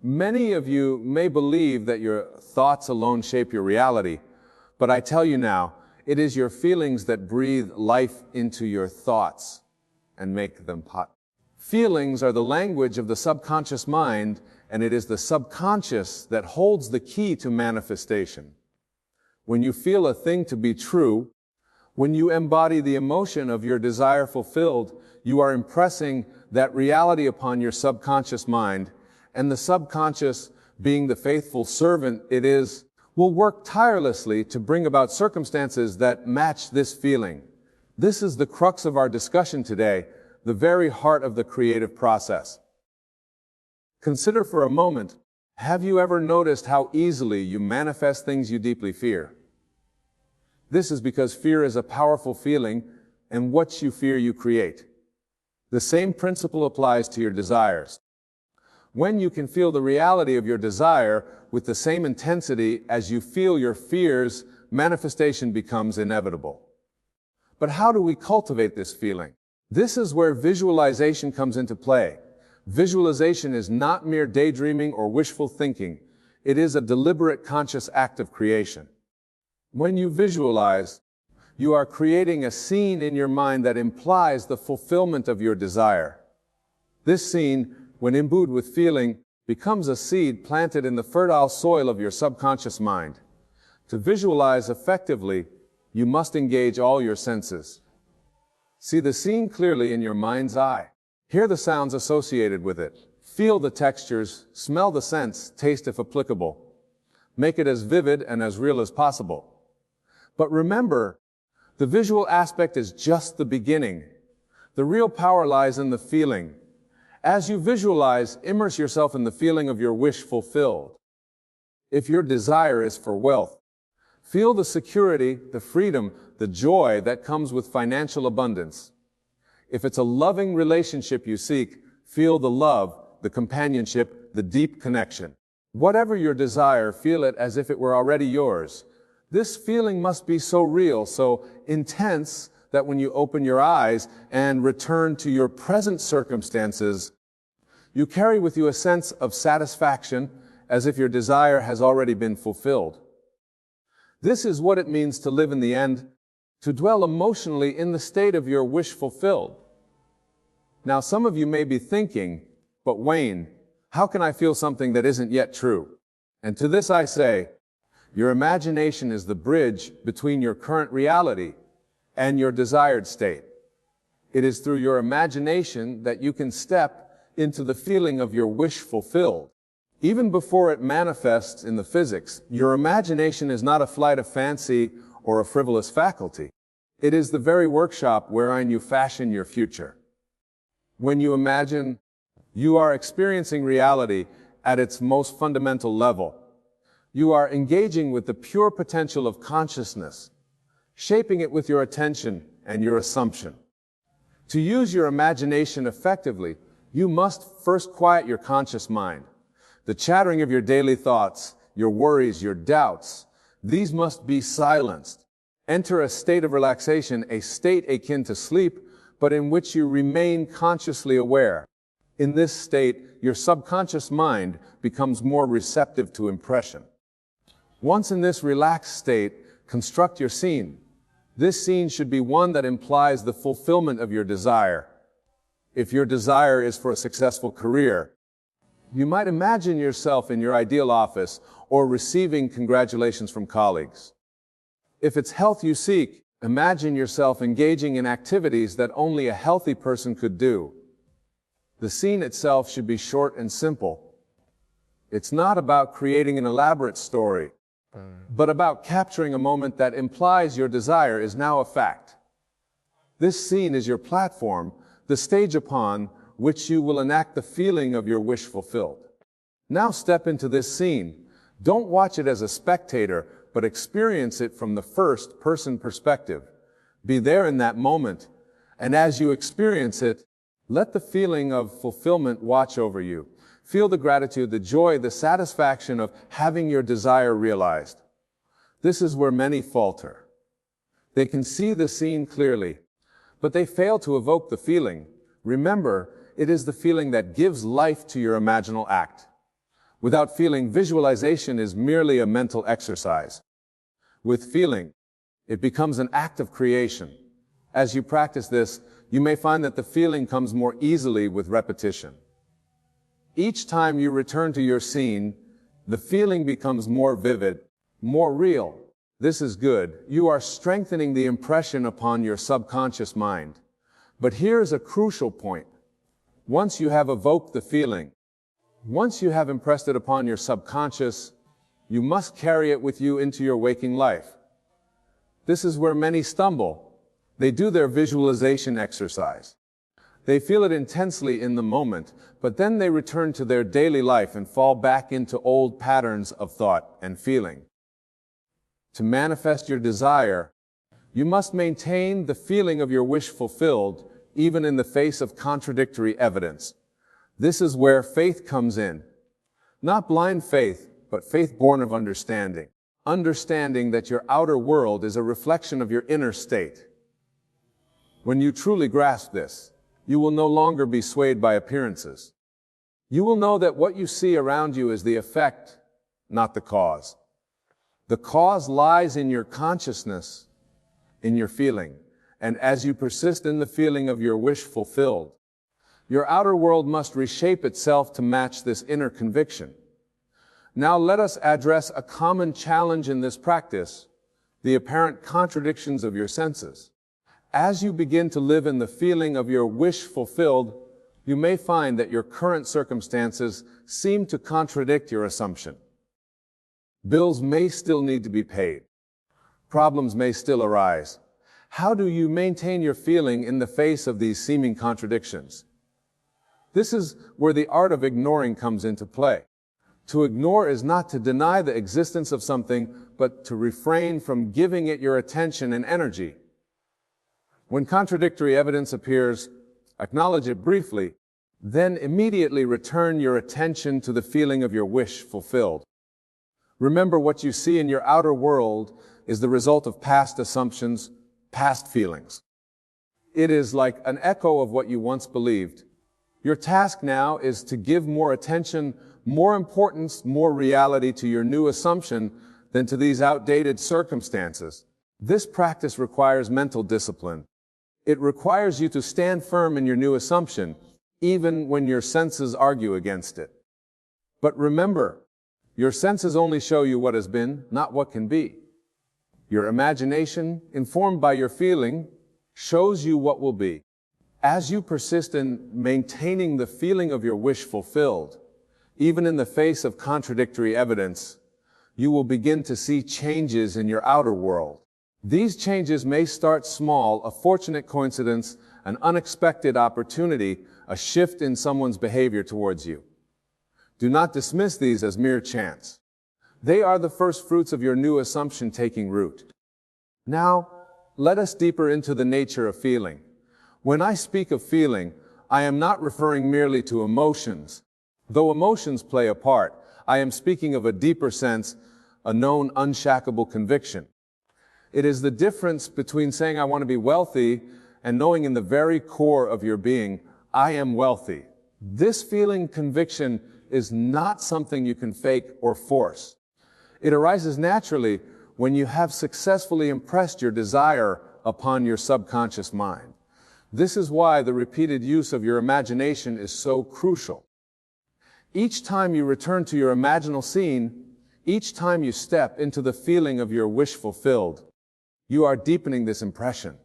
Many of you may believe that your thoughts alone shape your reality, but I tell you now, it is your feelings that breathe life into your thoughts and make them pot. Feelings are the language of the subconscious mind, and it is the subconscious that holds the key to manifestation. When you feel a thing to be true, when you embody the emotion of your desire fulfilled, you are impressing that reality upon your subconscious mind, and the subconscious, being the faithful servant it is, will work tirelessly to bring about circumstances that match this feeling. This is the crux of our discussion today, the very heart of the creative process. Consider for a moment, have you ever noticed how easily you manifest things you deeply fear? This is because fear is a powerful feeling, and what you fear you create. The same principle applies to your desires. When you can feel the reality of your desire with the same intensity as you feel your fears, manifestation becomes inevitable. But how do we cultivate this feeling? This is where visualization comes into play. Visualization is not mere daydreaming or wishful thinking. It is a deliberate conscious act of creation. When you visualize, you are creating a scene in your mind that implies the fulfillment of your desire. This scene, when imbued with feeling, becomes a seed planted in the fertile soil of your subconscious mind. To visualize effectively, you must engage all your senses. See the scene clearly in your mind's eye. Hear the sounds associated with it. Feel the textures, smell the scents, taste if applicable. Make it as vivid and as real as possible. But remember, the visual aspect is just the beginning. The real power lies in the feeling. As you visualize, immerse yourself in the feeling of your wish fulfilled. If your desire is for wealth, feel the security, the freedom, the joy that comes with financial abundance. If it's a loving relationship you seek, feel the love, the companionship, the deep connection. Whatever your desire, feel it as if it were already yours. This feeling must be so real, so intense, that when you open your eyes and return to your present circumstances, you carry with you a sense of satisfaction, as if your desire has already been fulfilled. This is what it means to live in the end, to dwell emotionally in the state of your wish fulfilled. Now, some of you may be thinking, but Wayne, how can I feel something that isn't yet true? And to this I say, your imagination is the bridge between your current reality and your desired state. It is through your imagination that you can step into the feeling of your wish fulfilled. Even before it manifests in the physics, your imagination is not a flight of fancy or a frivolous faculty. It is the very workshop wherein you fashion your future. When you imagine, you are experiencing reality at its most fundamental level. You are engaging with the pure potential of consciousness, shaping it with your attention and your assumption. To use your imagination effectively, you must first quiet your conscious mind. The chattering of your daily thoughts, your worries, your doubts, these must be silenced. Enter a state of relaxation, a state akin to sleep, but in which you remain consciously aware. In this state, your subconscious mind becomes more receptive to impression. Once in this relaxed state, construct your scene. This scene should be one that implies the fulfillment of your desire. If your desire is for a successful career, you might imagine yourself in your ideal office or receiving congratulations from colleagues. If it's health you seek, imagine yourself engaging in activities that only a healthy person could do. The scene itself should be short and simple. It's not about creating an elaborate story, but about capturing a moment that implies your desire is now a fact. This scene is your platform, the stage upon which you will enact the feeling of your wish fulfilled. Now step into this scene. Don't watch it as a spectator, but experience it from the first-person perspective. Be there in that moment, and as you experience it, let the feeling of fulfillment watch over you. Feel the gratitude, the joy, the satisfaction of having your desire realized. This is where many falter. They can see the scene clearly, but they fail to evoke the feeling. Remember, it is the feeling that gives life to your imaginal act. Without feeling, visualization is merely a mental exercise. With feeling, it becomes an act of creation. As you practice this, you may find that the feeling comes more easily with repetition. Each time you return to your scene, the feeling becomes more vivid, more real. This is good. You are strengthening the impression upon your subconscious mind. But here's a crucial point. Once you have evoked the feeling, once you have impressed it upon your subconscious, you must carry it with you into your waking life. This is where many stumble. They do their visualization exercise. They feel it intensely in the moment, but then they return to their daily life and fall back into old patterns of thought and feeling. To manifest your desire, you must maintain the feeling of your wish fulfilled, even in the face of contradictory evidence. This is where faith comes in. Not blind faith, but faith born of understanding. Understanding that your outer world is a reflection of your inner state. When you truly grasp this, you will no longer be swayed by appearances. You will know that what you see around you is the effect, not the cause. The cause lies in your consciousness, in your feeling, and as you persist in the feeling of your wish fulfilled, your outer world must reshape itself to match this inner conviction. Now let us address a common challenge in this practice, the apparent contradictions of your senses. As you begin to live in the feeling of your wish fulfilled, you may find that your current circumstances seem to contradict your assumption. Bills may still need to be paid. Problems may still arise. How do you maintain your feeling in the face of these seeming contradictions? This is where the art of ignoring comes into play. To ignore is not to deny the existence of something, but to refrain from giving it your attention and energy. When contradictory evidence appears, acknowledge it briefly, then immediately return your attention to the feeling of your wish fulfilled. Remember, what you see in your outer world is the result of past assumptions, past feelings. It is like an echo of what you once believed. Your task now is to give more attention, more importance, more reality to your new assumption than to these outdated circumstances. This practice requires mental discipline. It requires you to stand firm in your new assumption, even when your senses argue against it. But remember, your senses only show you what has been, not what can be. Your imagination, informed by your feeling, shows you what will be. As you persist in maintaining the feeling of your wish fulfilled, even in the face of contradictory evidence, you will begin to see changes in your outer world. These changes may start small, a fortunate coincidence, an unexpected opportunity, a shift in someone's behavior towards you. Do not dismiss these as mere chance. They are the first fruits of your new assumption taking root. Now, let us deeper into the nature of feeling. When I speak of feeling, I am not referring merely to emotions. Though emotions play a part, I am speaking of a deeper sense, a known unshackable conviction. It is the difference between saying I want to be wealthy and knowing in the very core of your being, I am wealthy. This feeling conviction is not something you can fake or force. It arises naturally when you have successfully impressed your desire upon your subconscious mind. This is why the repeated use of your imagination is so crucial. Each time you return to your imaginal scene, each time you step into the feeling of your wish fulfilled, you are deepening this impression.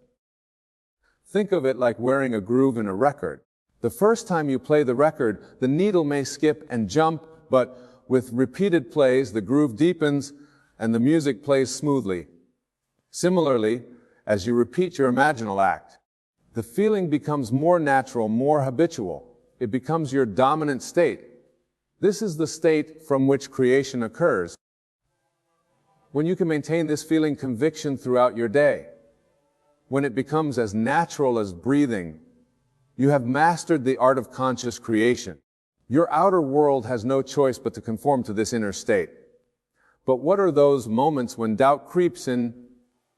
Think of it like wearing a groove in a record. The first time you play the record, the needle may skip and jump, but with repeated plays, the groove deepens and the music plays smoothly. Similarly, as you repeat your imaginal act, the feeling becomes more natural, more habitual. It becomes your dominant state. This is the state from which creation occurs. When you can maintain this feeling conviction throughout your day, when it becomes as natural as breathing, you have mastered the art of conscious creation. Your outer world has no choice but to conform to this inner state. But what are those moments when doubt creeps in,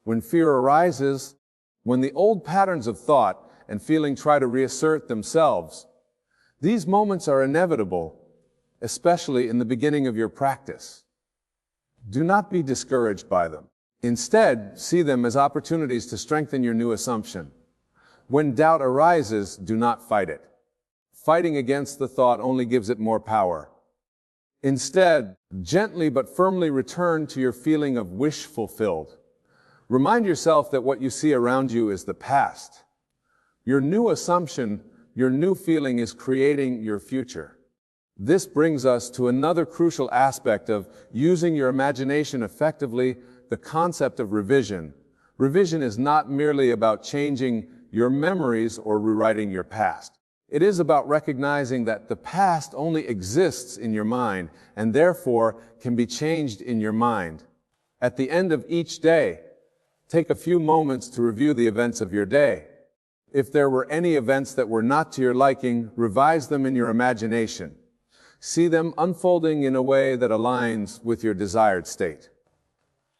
when fear arises, when the old patterns of thought and feeling try to reassert themselves? These moments are inevitable. especially in the beginning of your practice. Do not be discouraged by them. Instead, see them as opportunities to strengthen your new assumption. When doubt arises, do not fight it. Fighting against the thought only gives it more power. Instead, gently but firmly return to your feeling of wish fulfilled. Remind yourself that what you see around you is the past. Your new assumption, your new feeling is creating your future. This brings us to another crucial aspect of using your imagination effectively, the concept of revision. Revision is not merely about changing your memories or rewriting your past. It is about recognizing that the past only exists in your mind and therefore can be changed in your mind. At the end of each day, take a few moments to review the events of your day. If there were any events that were not to your liking, revise them in your imagination. See them unfolding in a way that aligns with your desired state.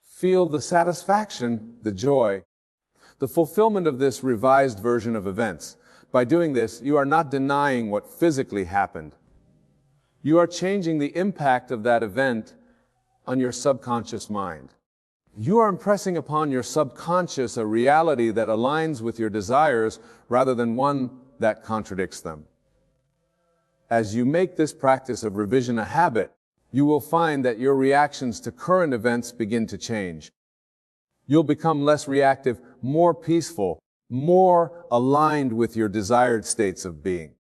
Feel the satisfaction, the joy, the fulfillment of this revised version of events. By doing this, you are not denying what physically happened. You are changing the impact of that event on your subconscious mind. You are impressing upon your subconscious a reality that aligns with your desires rather than one that contradicts them. As you make this practice of revision a habit, you will find that your reactions to current events begin to change. You'll become less reactive, more peaceful, more aligned with your desired states of being.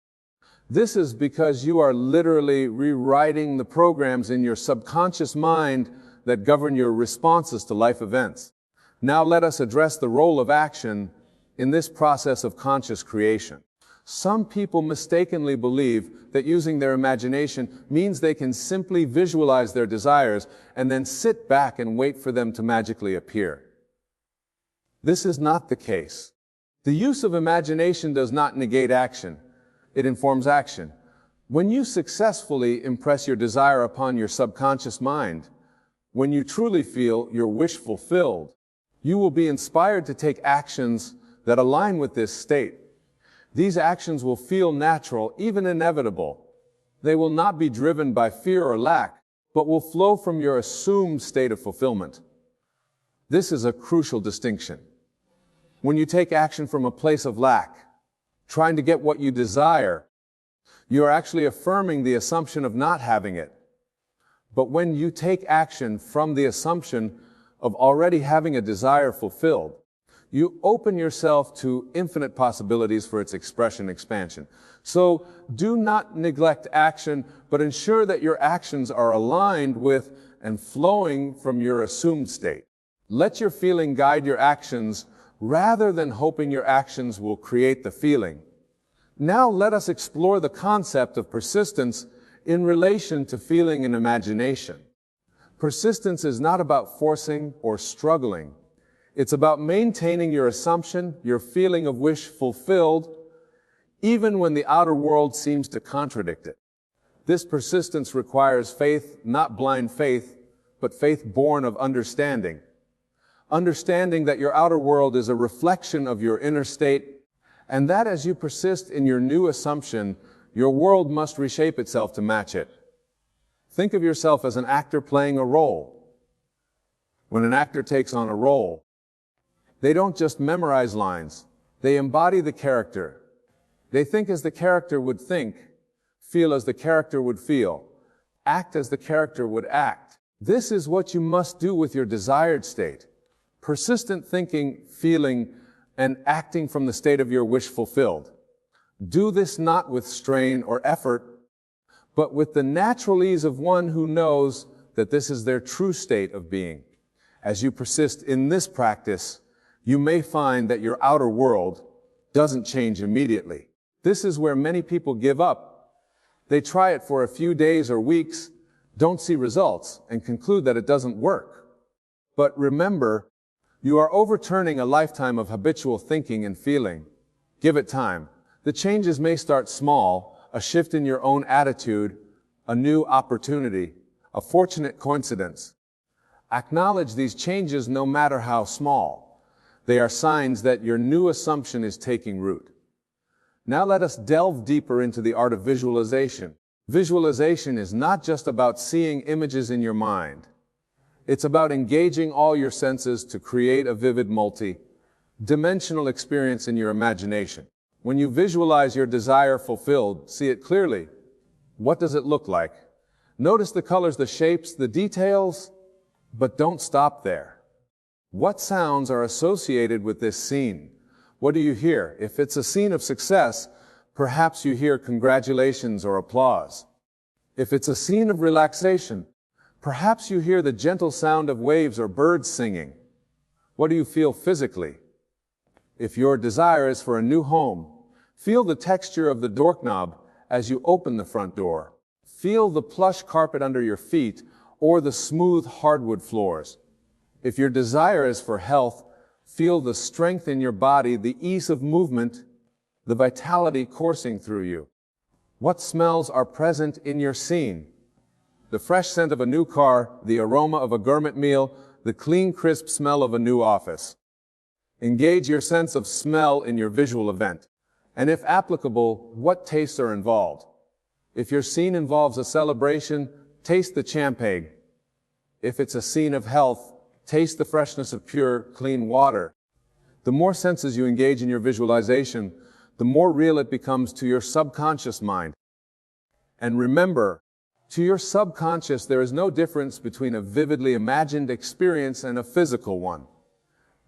This is because you are literally rewriting the programs in your subconscious mind that govern your responses to life events. Now let us address the role of action in this process of conscious creation. Some people mistakenly believe that using their imagination means they can simply visualize their desires and then sit back and wait for them to magically appear. This is not the case. The use of imagination does not negate action. It informs action. When you successfully impress your desire upon your subconscious mind, when you truly feel your wish fulfilled, you will be inspired to take actions that align with this state. These actions will feel natural, even inevitable. They will not be driven by fear or lack, but will flow from your assumed state of fulfillment. This is a crucial distinction. When you take action from a place of lack, trying to get what you desire, you are actually affirming the assumption of not having it. But when you take action from the assumption of already having a desire fulfilled, you open yourself to infinite possibilities for its expression and expansion. So do not neglect action, but ensure that your actions are aligned with and flowing from your assumed state. Let your feeling guide your actions rather than hoping your actions will create the feeling. Now let us explore the concept of persistence in relation to feeling and imagination. Persistence is not about forcing or struggling. It's about maintaining your assumption, your feeling of wish fulfilled, even when the outer world seems to contradict it. This persistence requires faith, not blind faith, but faith born of understanding. Understanding that your outer world is a reflection of your inner state, and that as you persist in your new assumption, your world must reshape itself to match it. Think of yourself as an actor playing a role. When an actor takes on a role, they don't just memorize lines, they embody the character. They think as the character would think, feel as the character would feel, act as the character would act. This is what you must do with your desired state. Persistent thinking, feeling, and acting from the state of your wish fulfilled. Do this not with strain or effort, but with the natural ease of one who knows that this is their true state of being. As you persist in this practice, you may find that your outer world doesn't change immediately. This is where many people give up. They try it for a few days or weeks, don't see results, and conclude that it doesn't work. But remember, you are overturning a lifetime of habitual thinking and feeling. Give it time. The changes may start small, a shift in your own attitude, a new opportunity, a fortunate coincidence. Acknowledge these changes no matter how small. They are signs that your new assumption is taking root. Now let us delve deeper into the art of visualization. Visualization is not just about seeing images in your mind. It's about engaging all your senses to create a vivid multi-dimensional experience in your imagination. When you visualize your desire fulfilled, see it clearly. What does it look like? Notice the colors, the shapes, the details, but don't stop there. What sounds are associated with this scene? What do you hear? If it's a scene of success, perhaps you hear congratulations or applause. If it's a scene of relaxation, perhaps you hear the gentle sound of waves or birds singing. What do you feel physically? If your desire is for a new home, feel the texture of the doorknob as you open the front door. Feel the plush carpet under your feet or the smooth hardwood floors. If your desire is for health, feel the strength in your body, the ease of movement, the vitality coursing through you. What smells are present in your scene? The fresh scent of a new car, the aroma of a gourmet meal, the clean, crisp smell of a new office. Engage your sense of smell in your visual event. And if applicable, what tastes are involved? If your scene involves a celebration, taste the champagne. If it's a scene of health, taste the freshness of pure, clean water. The more senses you engage in your visualization, the more real it becomes to your subconscious mind. And remember, to your subconscious, there is no difference between a vividly imagined experience and a physical one.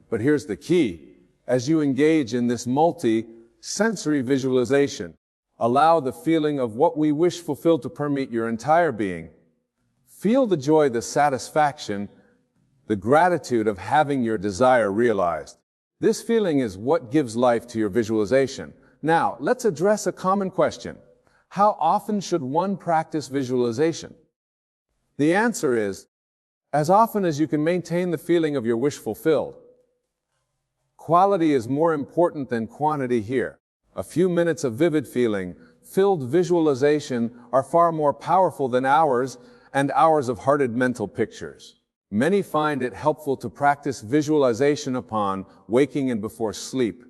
But here's the key. As you engage in this multi-sensory visualization, allow the feeling of what we wish fulfilled to permeate your entire being. Feel the joy, the satisfaction, the gratitude of having your desire realized. This feeling is what gives life to your visualization. Now, let's address a common question. How often should one practice visualization? The answer is, as often as you can maintain the feeling of your wish fulfilled. Quality is more important than quantity here. A few minutes of vivid feeling-filled visualization are far more powerful than hours and hours of hearted mental pictures. Many find it helpful to practice visualization upon waking and before sleep.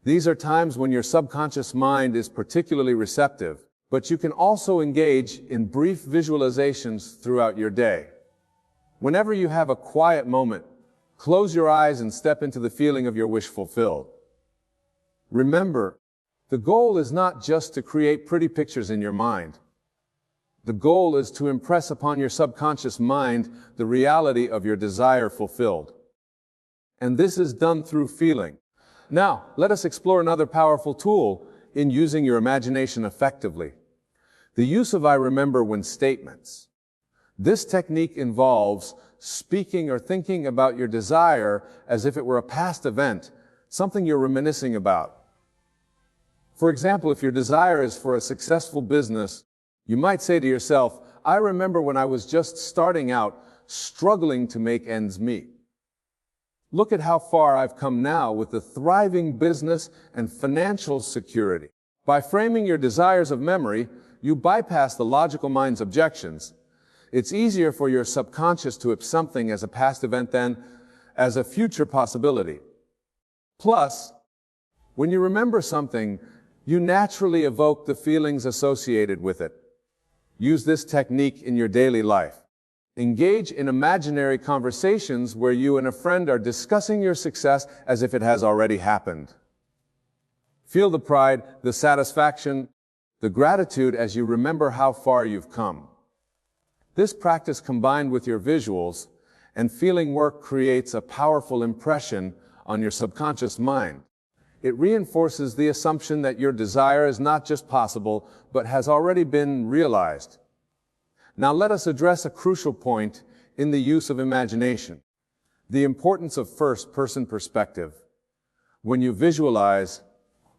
These are times when your subconscious mind is particularly receptive, but you can also engage in brief visualizations throughout your day. Whenever you have a quiet moment, close your eyes and step into the feeling of your wish fulfilled. Remember, the goal is not just to create pretty pictures in your mind. The goal is to impress upon your subconscious mind the reality of your desire fulfilled. And this is done through feeling. Now, let us explore another powerful tool in using your imagination effectively. The use of I remember when statements. This technique involves speaking or thinking about your desire as if it were a past event, something you're reminiscing about. For example, if your desire is for a successful business, you might say to yourself, I remember when I was just starting out, struggling to make ends meet. Look at how far I've come now with a thriving business and financial security. By framing your desires of memory, you bypass the logical mind's objections. It's easier for your subconscious to accept something as a past event than as a future possibility. Plus, when you remember something, you naturally evoke the feelings associated with it. Use this technique in your daily life. Engage in imaginary conversations where you and a friend are discussing your success as if it has already happened. Feel the pride, the satisfaction, the gratitude as you remember how far you've come. This practice combined with your visuals and feeling work creates a powerful impression on your subconscious mind. It reinforces the assumption that your desire is not just possible, but has already been realized. Now let us address a crucial point in the use of imagination: the importance of first-person perspective. When you visualize,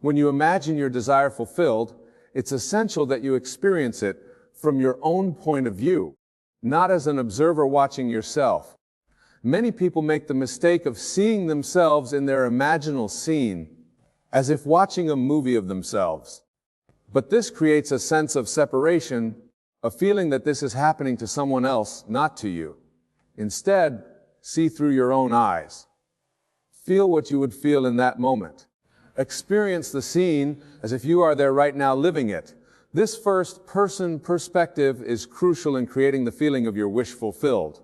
when you imagine your desire fulfilled, it's essential that you experience it from your own point of view, not as an observer watching yourself. Many people make the mistake of seeing themselves in their imaginal scene, as if watching a movie of themselves. But this creates a sense of separation, a feeling that this is happening to someone else, not to you. Instead, see through your own eyes. Feel what you would feel in that moment. Experience the scene as if you are there right now living it. This first-person perspective is crucial in creating the feeling of your wish fulfilled.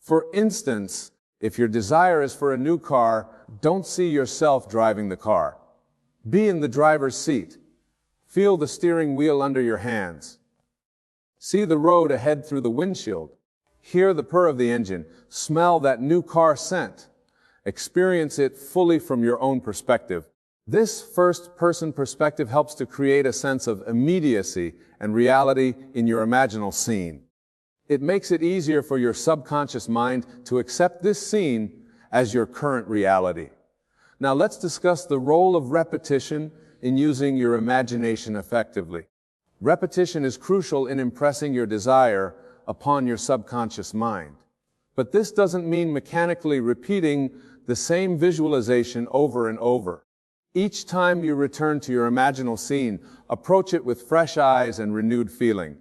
For instance, if your desire is for a new car, don't see yourself driving the car. Be in the driver's seat. Feel the steering wheel under your hands. See the road ahead through the windshield. Hear the purr of the engine. Smell that new car scent. Experience it fully from your own perspective. This first-person perspective helps to create a sense of immediacy and reality in your imaginal scene. It makes it easier for your subconscious mind to accept this scene as your current reality. Now let's discuss the role of repetition in using your imagination effectively. Repetition is crucial in impressing your desire upon your subconscious mind. But this doesn't mean mechanically repeating the same visualization over and over. Each time you return to your imaginal scene, approach it with fresh eyes and renewed feeling.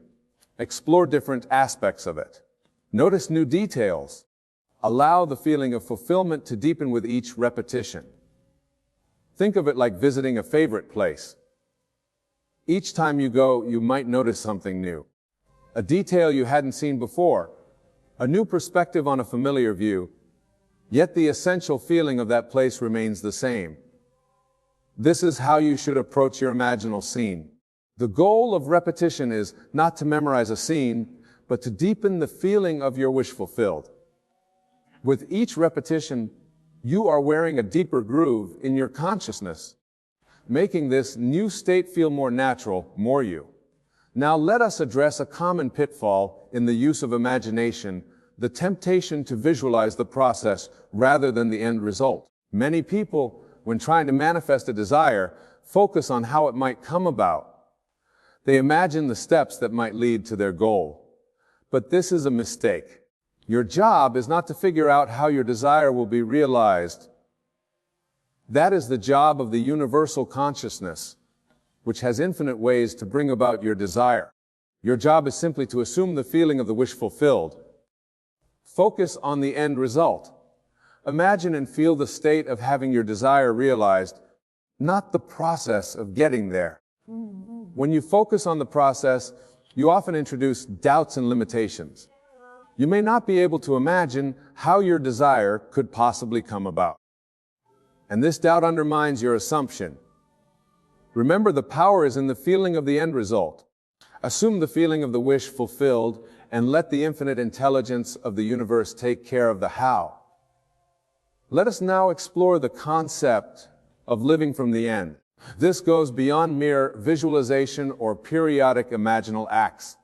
Explore different aspects of it. Notice new details. Allow the feeling of fulfillment to deepen with each repetition. Think of it like visiting a favorite place. Each time you go, you might notice something new. A detail you hadn't seen before. A new perspective on a familiar view. Yet the essential feeling of that place remains the same. This is how you should approach your imaginal scene. The goal of repetition is not to memorize a scene, but to deepen the feeling of your wish fulfilled. With each repetition, you are wearing a deeper groove in your consciousness, making this new state feel more natural, more you. Now let us address a common pitfall in the use of imagination, the temptation to visualize the process rather than the end result. Many people, when trying to manifest a desire, focus on how it might come about. They imagine the steps that might lead to their goal. But this is a mistake. Your job is not to figure out how your desire will be realized. That is the job of the universal consciousness, which has infinite ways to bring about your desire. Your job is simply to assume the feeling of the wish fulfilled. Focus on the end result. Imagine and feel the state of having your desire realized, not the process of getting there. When you focus on the process, you often introduce doubts and limitations. You may not be able to imagine how your desire could possibly come about. And this doubt undermines your assumption. Remember, the power is in the feeling of the end result. Assume the feeling of the wish fulfilled and let the infinite intelligence of the universe take care of the how. Let us now explore the concept of living from the end. This goes beyond mere visualization or periodic imaginal acts.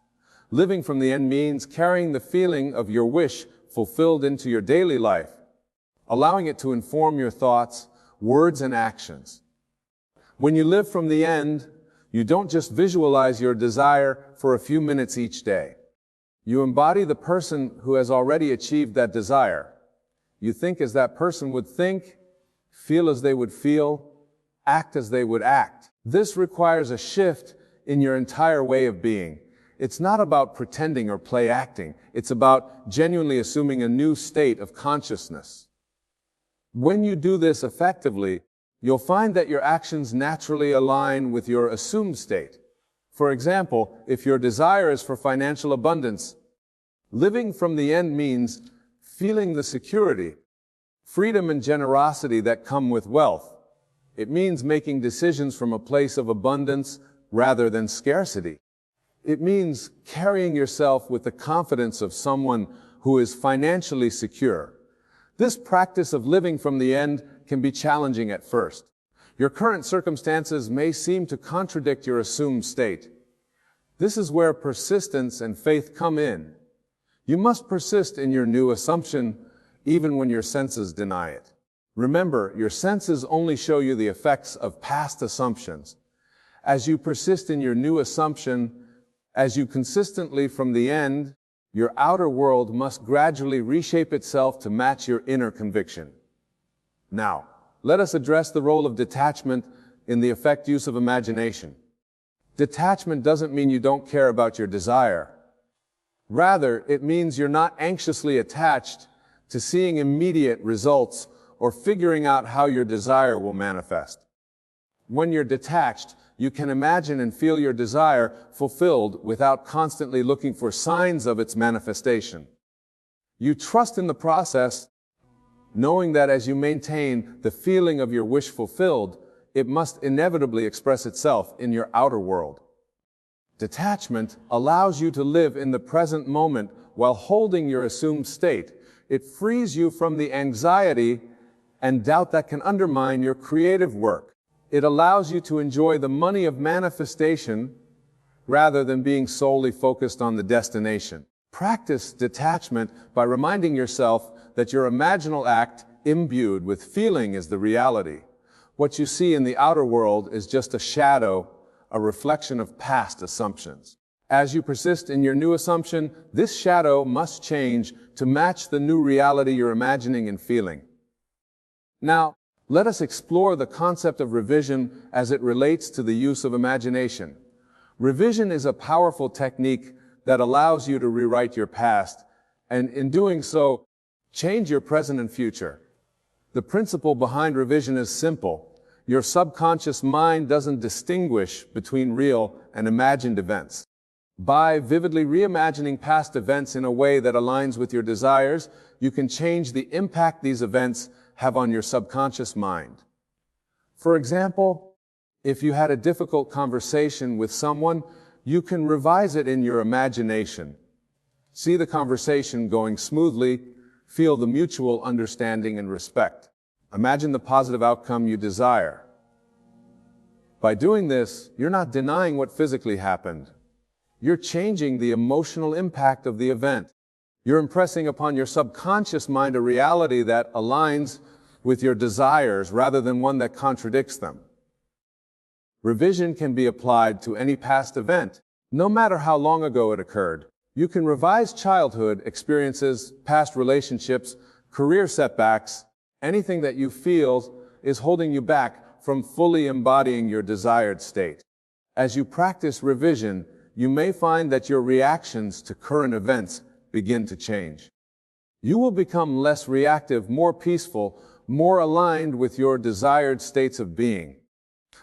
Living from the end means carrying the feeling of your wish fulfilled into your daily life, allowing it to inform your thoughts, words, and actions. When you live from the end, you don't just visualize your desire for a few minutes each day. You embody the person who has already achieved that desire. You think as that person would think, feel as they would feel, act as they would act. This requires a shift in your entire way of being. It's not about pretending or play acting. It's about genuinely assuming a new state of consciousness. When you do this effectively, you'll find that your actions naturally align with your assumed state. For example, if your desire is for financial abundance, living from the end means feeling the security, freedom, and generosity that come with wealth. It means making decisions from a place of abundance rather than scarcity. It means carrying yourself with the confidence of someone who is financially secure. This practice of living from the end can be challenging at first. Your current circumstances may seem to contradict your assumed state. This is where persistence and faith come in. You must persist in your new assumption, even when your senses deny it. Remember, your senses only show you the effects of past assumptions. As you persist in your new assumption, as you consistently from the end, your outer world must gradually reshape itself to match your inner conviction. Now, let us address the role of detachment in the effective use of imagination. Detachment doesn't mean you don't care about your desire. Rather, it means you're not anxiously attached to seeing immediate results or figuring out how your desire will manifest. When you're detached, you can imagine and feel your desire fulfilled without constantly looking for signs of its manifestation. You trust in the process, knowing that as you maintain the feeling of your wish fulfilled, it must inevitably express itself in your outer world. Detachment allows you to live in the present moment while holding your assumed state. It frees you from the anxiety and doubt that can undermine your creative work. It allows you to enjoy the money of manifestation rather than being solely focused on the destination. Practice detachment by reminding yourself that your imaginal act, imbued with feeling, is the reality. What you see in the outer world is just a shadow, a reflection of past assumptions. As you persist in your new assumption, this shadow must change to match the new reality you're imagining and feeling. Now, let us explore the concept of revision as it relates to the use of imagination. Revision is a powerful technique that allows you to rewrite your past, and in doing so, change your present and future. The principle behind revision is simple. Your subconscious mind doesn't distinguish between real and imagined events. By vividly reimagining past events in a way that aligns with your desires, you can change the impact these events have on your subconscious mind. For example, if you had a difficult conversation with someone, you can revise it in your imagination. See the conversation going smoothly, feel the mutual understanding and respect. Imagine the positive outcome you desire. By doing this, you're not denying what physically happened. You're changing the emotional impact of the event. You're impressing upon your subconscious mind a reality that aligns with your desires rather than one that contradicts them. Revision can be applied to any past event, no matter how long ago it occurred. You can revise childhood experiences, past relationships, career setbacks, anything that you feel is holding you back from fully embodying your desired state. As you practice revision, you may find that your reactions to current events begin to change. You will become less reactive, more peaceful, more aligned with your desired states of being.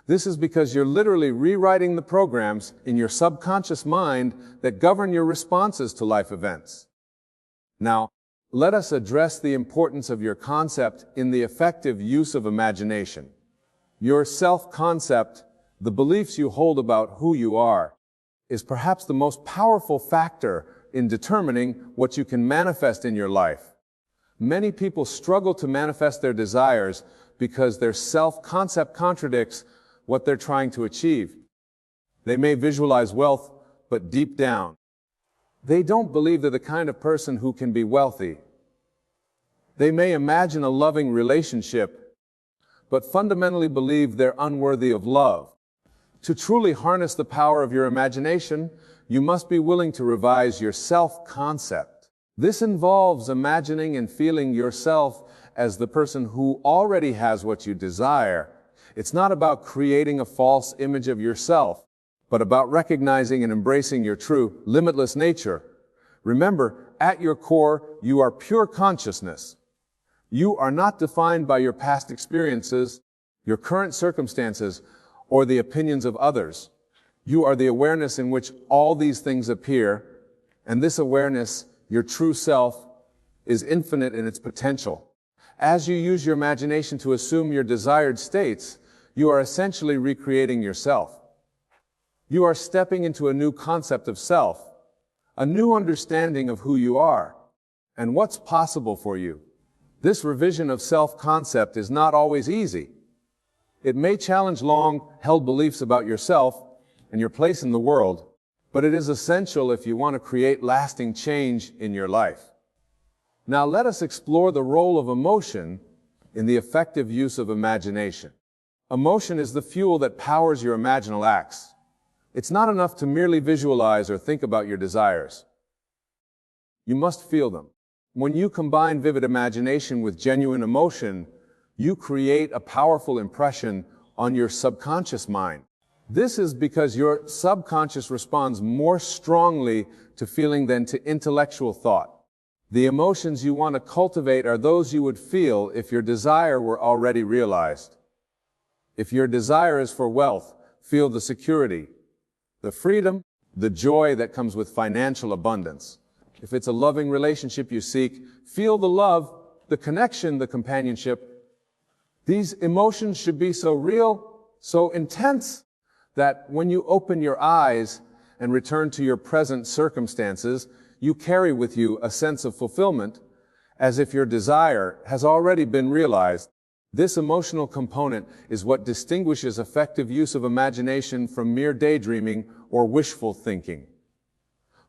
This is because you're literally rewriting the programs in your subconscious mind that govern your responses to life events. Now, let us address the importance of your concept in the effective use of imagination. Your self-concept, the beliefs you hold about who you are, is perhaps the most powerful factor in determining what you can manifest in your life. Many people struggle to manifest their desires because their self-concept contradicts what they're trying to achieve. They may visualize wealth, but deep down, they don't believe they're the kind of person who can be wealthy. They may imagine a loving relationship, but fundamentally believe they're unworthy of love. To truly harness the power of your imagination, you must be willing to revise your self-concept. This involves imagining and feeling yourself as the person who already has what you desire. It's not about creating a false image of yourself, but about recognizing and embracing your true, limitless nature. Remember, at your core, you are pure consciousness. You are not defined by your past experiences, your current circumstances, or the opinions of others. You are the awareness in which all these things appear, and this awareness, your true self, is infinite in its potential. As you use your imagination to assume your desired states, you are essentially recreating yourself. You are stepping into a new concept of self, a new understanding of who you are, and what's possible for you. This revision of self-concept is not always easy. It may challenge long-held beliefs about yourself and your place in the world, but it is essential if you want to create lasting change in your life. Now let us explore the role of emotion in the effective use of imagination. Emotion is the fuel that powers your imaginal acts. It's not enough to merely visualize or think about your desires. You must feel them. When you combine vivid imagination with genuine emotion, you create a powerful impression on your subconscious mind. This is because your subconscious responds more strongly to feeling than to intellectual thought. The emotions you want to cultivate are those you would feel if your desire were already realized. If your desire is for wealth, Feel the security, the freedom, the joy that comes with financial abundance. If it's a loving relationship you seek, feel the love, the connection, the companionship. These emotions should be so real, so intense, that when you open your eyes and return to your present circumstances, you carry with you a sense of fulfillment, as if your desire has already been realized. This emotional component is what distinguishes effective use of imagination from mere daydreaming or wishful thinking.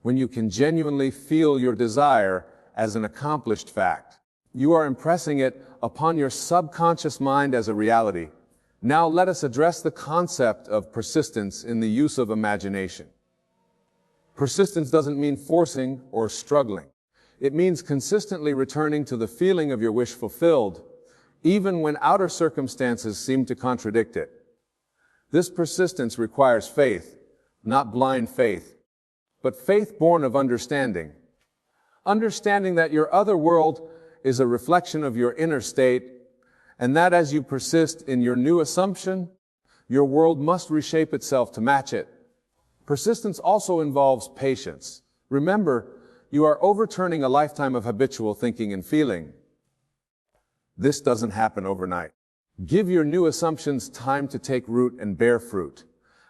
When you can genuinely feel your desire as an accomplished fact, you are impressing it upon your subconscious mind as a reality. Now let us address the concept of persistence in the use of imagination. Persistence doesn't mean forcing or struggling. It means consistently returning to the feeling of your wish fulfilled, even when outer circumstances seem to contradict it. This persistence requires faith, not blind faith, but faith born of understanding. Understanding that your other world is a reflection of your inner state, and that as you persist in your new assumption, your world must reshape itself to match it. Persistence also involves patience. Remember, you are overturning a lifetime of habitual thinking and feeling. This doesn't happen overnight. Give your new assumptions time to take root and bear fruit.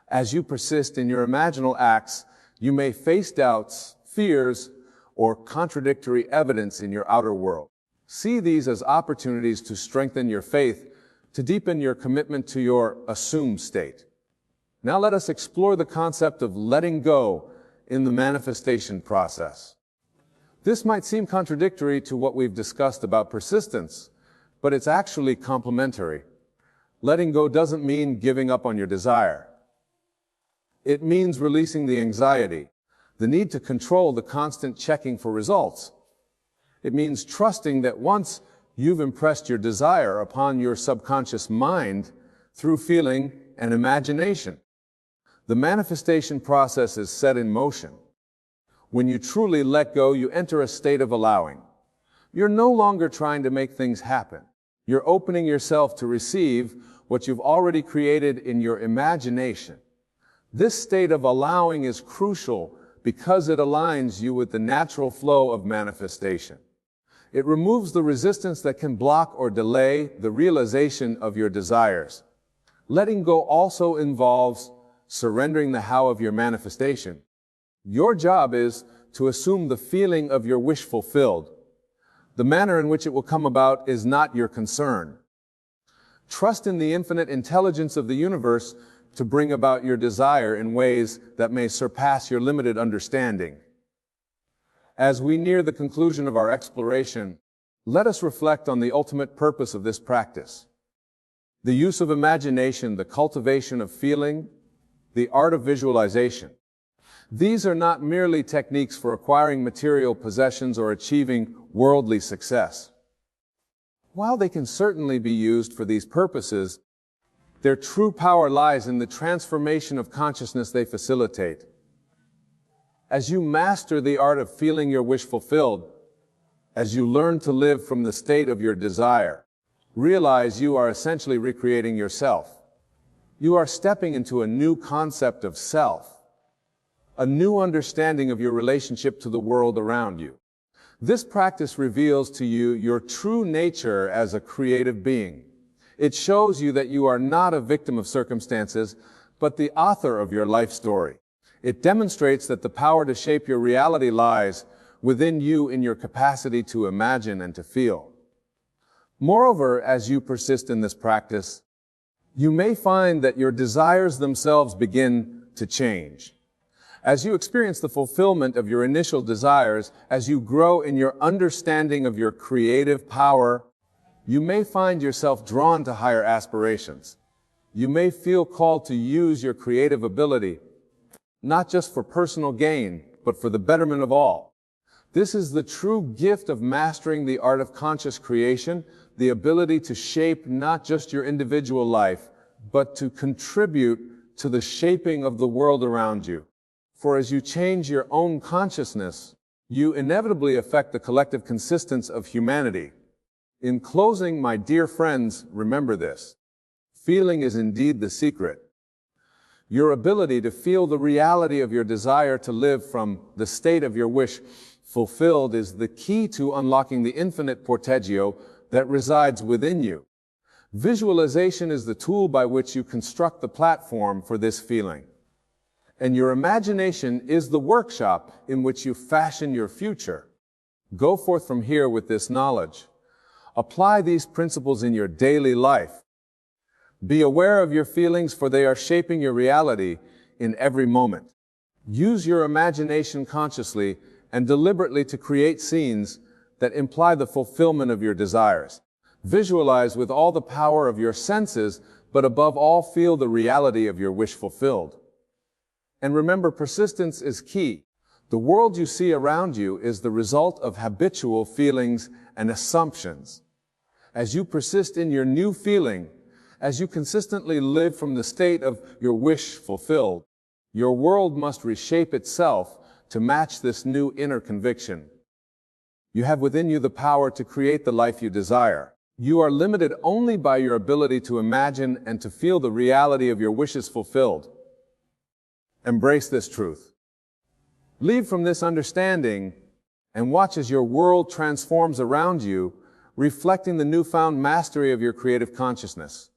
As you persist in your imaginal acts, you may face doubts, fears, or contradictory evidence in your outer world. See these as opportunities to strengthen your faith, to deepen your commitment to your assumed state. Now let us explore the concept of letting go in the manifestation process. This might seem contradictory to what we've discussed about persistence, but it's actually complementary. Letting go doesn't mean giving up on your desire. It means releasing the anxiety, the need to control the constant checking for results. It means trusting that once you've impressed your desire upon your subconscious mind through feeling and imagination, the manifestation process is set in motion. When you truly let go, you enter a state of allowing. You're no longer trying to make things happen. You're opening yourself to receive what you've already created in your imagination. This state of allowing is crucial because it aligns you with the natural flow of manifestation. It removes the resistance that can block or delay the realization of your desires. Letting go also involves surrendering the how of your manifestation. Your job is to assume the feeling of your wish fulfilled. The manner in which it will come about is not your concern. Trust in the infinite intelligence of the universe to bring about your desire in ways that may surpass your limited understanding. As we near the conclusion of our exploration, let us reflect on the ultimate purpose of this practice. The use of imagination, the cultivation of feeling, the art of visualization. These are not merely techniques for acquiring material possessions or achieving worldly success. While they can certainly be used for these purposes, their true power lies in the transformation of consciousness they facilitate. As you master the art of feeling your wish fulfilled, as you learn to live from the state of your desire, realize you are essentially recreating yourself. You are stepping into a new concept of self, a new understanding of your relationship to the world around you. This practice reveals to you your true nature as a creative being. It shows you that you are not a victim of circumstances, but the author of your life story. It demonstrates that the power to shape your reality lies within you in your capacity to imagine and to feel. Moreover, as you persist in this practice, you may find that your desires themselves begin to change. As you experience the fulfillment of your initial desires, as you grow in your understanding of your creative power, you may find yourself drawn to higher aspirations. You may feel called to use your creative ability, not just for personal gain, but for the betterment of all. This is the true gift of mastering the art of conscious creation, the ability to shape not just your individual life, but to contribute to the shaping of the world around you. For as you change your own consciousness, you inevitably affect the collective consistence of humanity. In closing, my dear friends, remember this. Feeling is indeed the secret. Your ability to feel the reality of your desire to live from the state of your wish fulfilled is the key to unlocking the infinite portfolio that resides within you. Visualization is the tool by which you construct the platform for this feeling. And your imagination is the workshop in which you fashion your future. Go forth from here with this knowledge. Apply these principles in your daily life. Be aware of your feelings, for they are shaping your reality in every moment. Use your imagination consciously and deliberately to create scenes that imply the fulfillment of your desires. Visualize with all the power of your senses, but above all, feel the reality of your wish fulfilled. And remember, persistence is key. The world you see around you is the result of habitual feelings and assumptions. As you persist in your new feeling, as you consistently live from the state of your wish fulfilled, your world must reshape itself to match this new inner conviction. You have within you the power to create the life you desire. You are limited only by your ability to imagine and to feel the reality of your wishes fulfilled. Embrace this truth. Leave from this understanding and watch as your world transforms around you, reflecting the newfound mastery of your creative consciousness.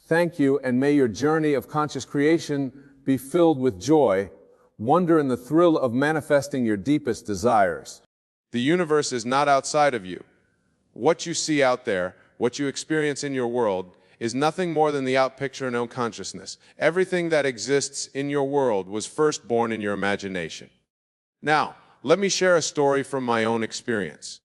Thank you, and may your journey of conscious creation be filled with joy, wonder, and the thrill of manifesting your deepest desires. The universe is not outside of you. What you see out there, what you experience in your world, is nothing more than the outpicture in consciousness. Everything that exists in your world was first born in your imagination. Now, let me share a story from my own experience.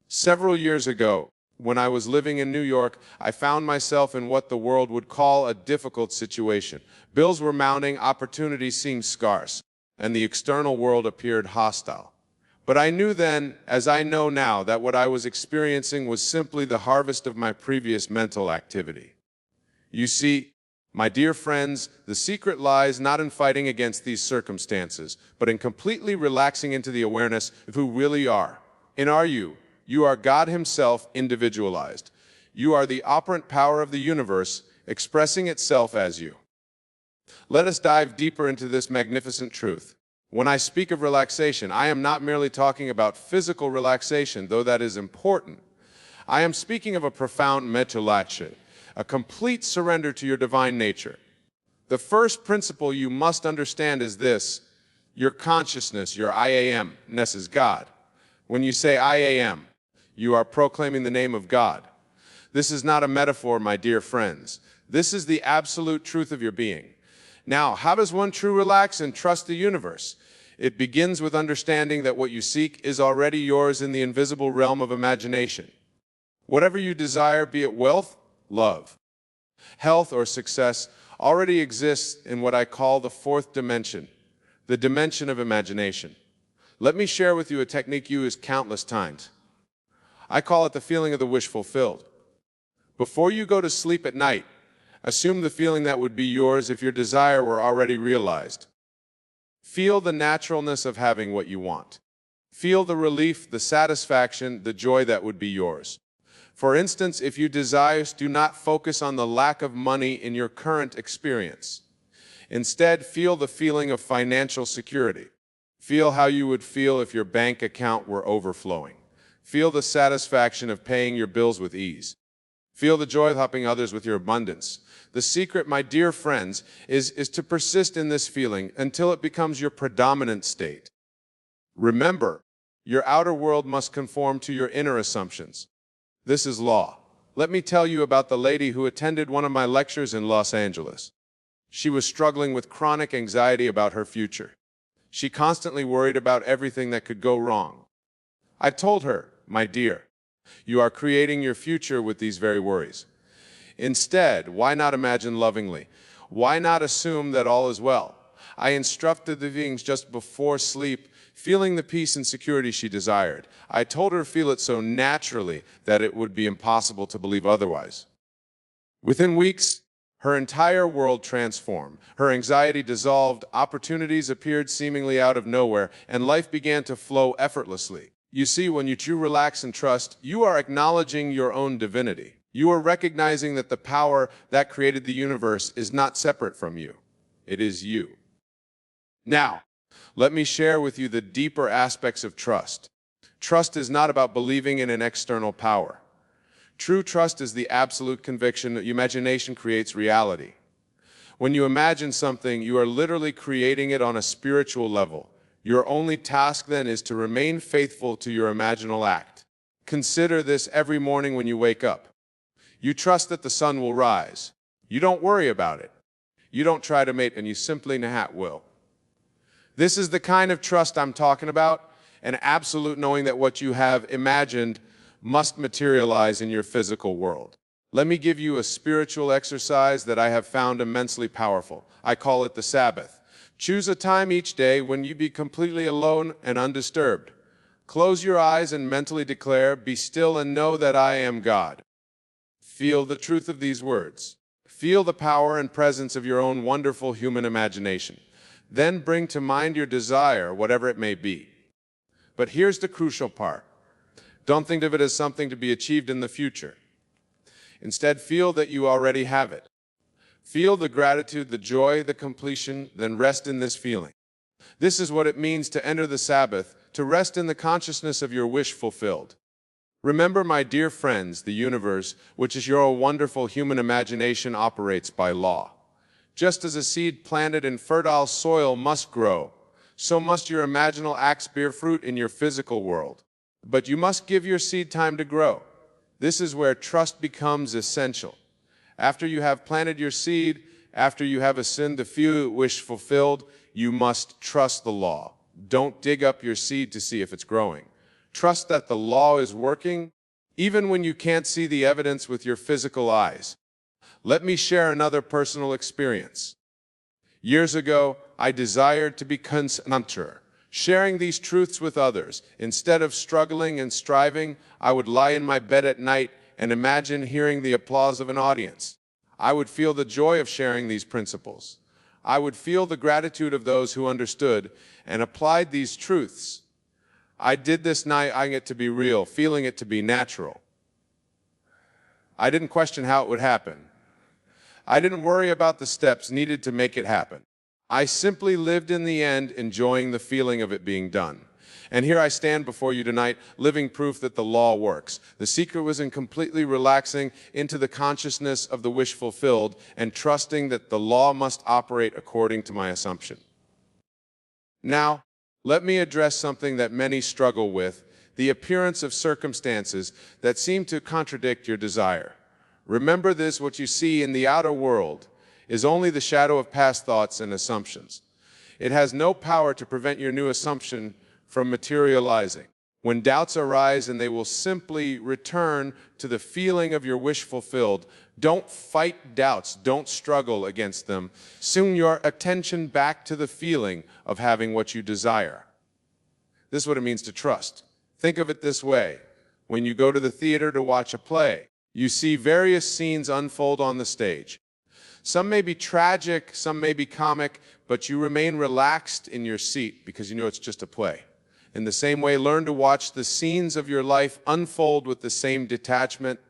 Several years ago, when I was living in New York, I found myself in what the world would call a difficult situation. Bills were mounting, opportunities seemed scarce, and the external world appeared hostile. But I knew then, as I know now, that what I was experiencing was simply the harvest of my previous mental activity. You see, my dear friends, the secret lies not in fighting against these circumstances, but in completely relaxing into the awareness of who really are. And are you? You are God Himself individualized. You are the operant power of the universe expressing itself as you. Let us dive deeper into this magnificent truth. When I speak of relaxation, I am not merely talking about physical relaxation, though that is important. I am speaking of a profound mental action, a complete surrender to your divine nature. The first principle you must understand is this: your consciousness, your I am-ness is God. When you say I am, you are proclaiming the name of God. This is not a metaphor, my dear friends. This is the absolute truth of your being. Now, how does one truly relax and trust the universe? It begins with understanding that what you seek is already yours in the invisible realm of imagination. Whatever you desire, be it wealth, love, health, or success, already exists in what I call the fourth dimension, the dimension of imagination. Let me share with you a technique used countless times. I call it the feeling of the wish fulfilled. Before you go to sleep at night, assume the feeling that would be yours if your desire were already realized. Feel the naturalness of having what you want. Feel the relief, the satisfaction, the joy that would be yours. For instance, if you desire, do not focus on the lack of money in your current experience. Instead, feel the feeling of financial security. Feel how you would feel if your bank account were overflowing. Feel the satisfaction of paying your bills with ease. Feel the joy of helping others with your abundance. The secret, my dear friends, is to persist in this feeling until it becomes your predominant state. Remember, your outer world must conform to your inner assumptions. This is law. Let me tell you about the lady who attended one of my lectures in Los Angeles. She was struggling with chronic anxiety about her future. She constantly worried about everything that could go wrong. I told her, my dear, you are creating your future with these very worries. Instead, why not imagine lovingly? Why not assume that all is well? I instructed the beings just before sleep, feeling the peace and security she desired. I told her to feel it so naturally that it would be impossible to believe otherwise. Within weeks, her entire world transformed. Her anxiety dissolved, opportunities appeared seemingly out of nowhere, and life began to flow effortlessly. You see, when you truly relax and trust, you are acknowledging your own divinity. You are recognizing that the power that created the universe is not separate from you. It is you. Now, let me share with you the deeper aspects of trust. Trust is not about believing in an external power. True trust is the absolute conviction that imagination creates reality. When you imagine something, you are literally creating it on a spiritual level. Your only task then is to remain faithful to your imaginal act. Consider this every morning when you wake up. You trust that the sun will rise. You don't worry about it. You don't try to mate, and you simply will. This is the kind of trust I'm talking about, an absolute knowing that what you have imagined must materialize in your physical world. Let me give you a spiritual exercise that I have found immensely powerful. I call it the Sabbath. Choose a time each day when you be completely alone and undisturbed. Close your eyes and mentally declare, "Be still and know that I am God." Feel the truth of these words. Feel the power and presence of your own wonderful human imagination. Then bring to mind your desire, whatever it may be. But here's the crucial part. Don't think of it as something to be achieved in the future. Instead, feel that you already have it. Feel the gratitude, the joy, the completion, then rest in this feeling. This is what it means to enter the Sabbath, to rest in the consciousness of your wish fulfilled. Remember, my dear friends, the universe, which is your wonderful human imagination, operates by law. Just as a seed planted in fertile soil must grow, so must your imaginal acts bear fruit in your physical world. But you must give your seed time to grow. This is where trust becomes essential. After you have planted your seed, after you have ascended the few wish fulfilled, you must trust the law. Don't dig up your seed to see if it's growing. Trust that the law is working, even when you can't see the evidence with your physical eyes. Let me share another personal experience. Years ago, I desired to be constructive, sharing these truths with others. Instead of struggling and striving, I would lie in my bed at night and imagine hearing the applause of an audience. I would feel the joy of sharing these principles. I would feel the gratitude of those who understood and applied these truths. I did this knowing it to be real, feeling it to be natural. I didn't question how it would happen. I didn't worry about the steps needed to make it happen. I simply lived in the end, enjoying the feeling of it being done. And here I stand before you tonight, living proof that the law works. The secret was in completely relaxing into the consciousness of the wish fulfilled and trusting that the law must operate according to my assumption. Now, let me address something that many struggle with, the appearance of circumstances that seem to contradict your desire. Remember this: what you see in the outer world is only the shadow of past thoughts and assumptions. It has no power to prevent your new assumption from materializing. When doubts arise, and they will simply return to the feeling of your wish fulfilled, don't fight doubts, don't struggle against them. Swing your attention back to the feeling of having what you desire. This is what it means to trust. Think of it this way. When you go to the theater to watch a play, you see various scenes unfold on the stage. Some may be tragic, some may be comic, but you remain relaxed in your seat because you know it's just a play. In the same way, learn to watch the scenes of your life unfold with the same detachment,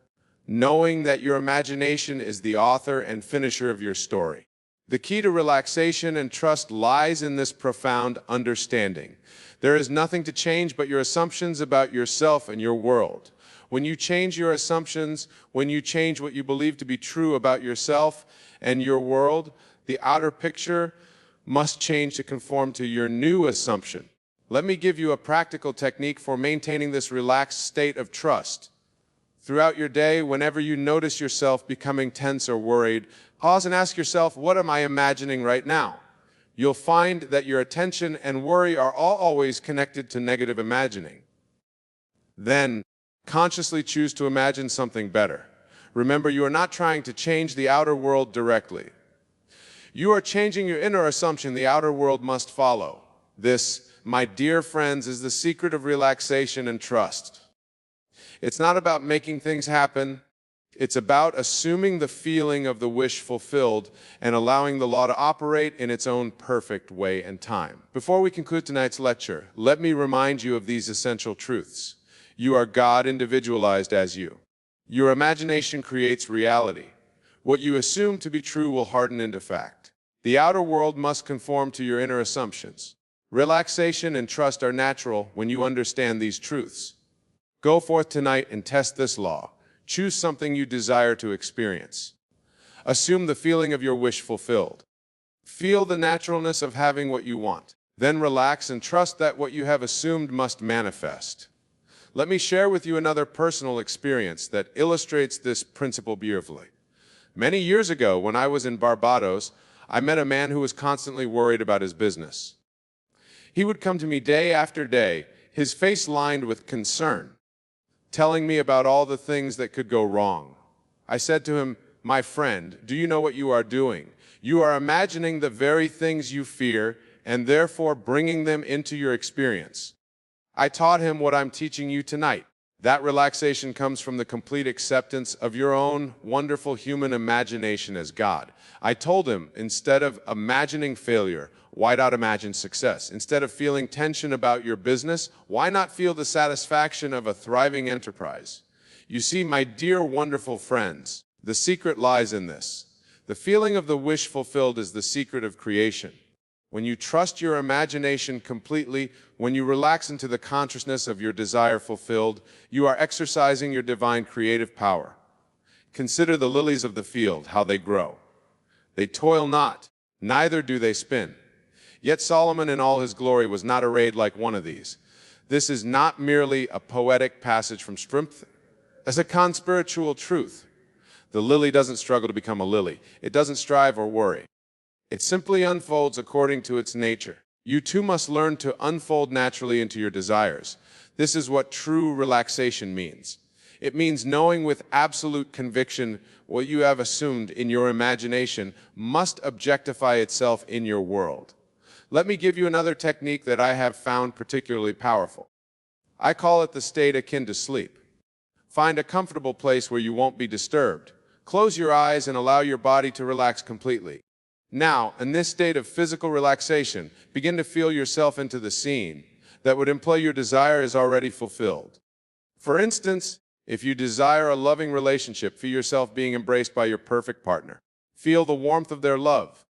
knowing that your imagination is the author and finisher of your story. The key to relaxation and trust lies in this profound understanding. There is nothing to change but your assumptions about yourself and your world. When you change your assumptions, when you change what you believe to be true about yourself and your world, the outer picture must change to conform to your new assumption. Let me give you a practical technique for maintaining this relaxed state of trust. Throughout your day, whenever you notice yourself becoming tense or worried, pause and ask yourself, what am I imagining right now? You'll find that your attention and worry are always connected to negative imagining. Then, consciously choose to imagine something better. Remember, you are not trying to change the outer world directly. You are changing your inner assumption the outer world must follow. This, my dear friends, is the secret of relaxation and trust. It's not about making things happen. It's about assuming the feeling of the wish fulfilled and allowing the law to operate in its own perfect way and time. Before we conclude tonight's lecture, let me remind you of these essential truths. You are God individualized as you. Your imagination creates reality. What you assume to be true will harden into fact. The outer world must conform to your inner assumptions. Relaxation and trust are natural when you understand these truths. Go forth tonight and test this law. Choose something you desire to experience. Assume the feeling of your wish fulfilled. Feel the naturalness of having what you want. Then relax and trust that what you have assumed must manifest. Let me share with you another personal experience that illustrates this principle beautifully. Many years ago, when I was in Barbados, I met a man who was constantly worried about his business. He would come to me day after day, his face lined with concern, telling me about all the things that could go wrong. I said to him, "My friend, do you know what you are doing? You are imagining the very things you fear and therefore bringing them into your experience." I taught him what I'm teaching you tonight. That relaxation comes from the complete acceptance of your own wonderful human imagination as God. I told him, instead of imagining failure, why not imagine success? Instead of feeling tension about your business, why not feel the satisfaction of a thriving enterprise? You see, my dear wonderful friends, the secret lies in this. The feeling of the wish fulfilled is the secret of creation. When you trust your imagination completely, when you relax into the consciousness of your desire fulfilled, you are exercising your divine creative power. Consider the lilies of the field, how they grow. They toil not, neither do they spin. Yet Solomon in all his glory was not arrayed like one of these. This is not merely a poetic passage from Scripture. As a conspiritual truth. The lily doesn't struggle to become a lily. It doesn't strive or worry. It simply unfolds according to its nature. You too must learn to unfold naturally into your desires. This is what true relaxation means. It means knowing with absolute conviction what you have assumed in your imagination must objectify itself in your world. Let me give you another technique that I have found particularly powerful. I call it the state akin to sleep. Find a comfortable place where you won't be disturbed. Close your eyes and allow your body to relax completely. Now, in this state of physical relaxation, begin to feel yourself into the scene that would imply your desire is already fulfilled. For instance, if you desire a loving relationship, feel yourself being embraced by your perfect partner. Feel the warmth of their love.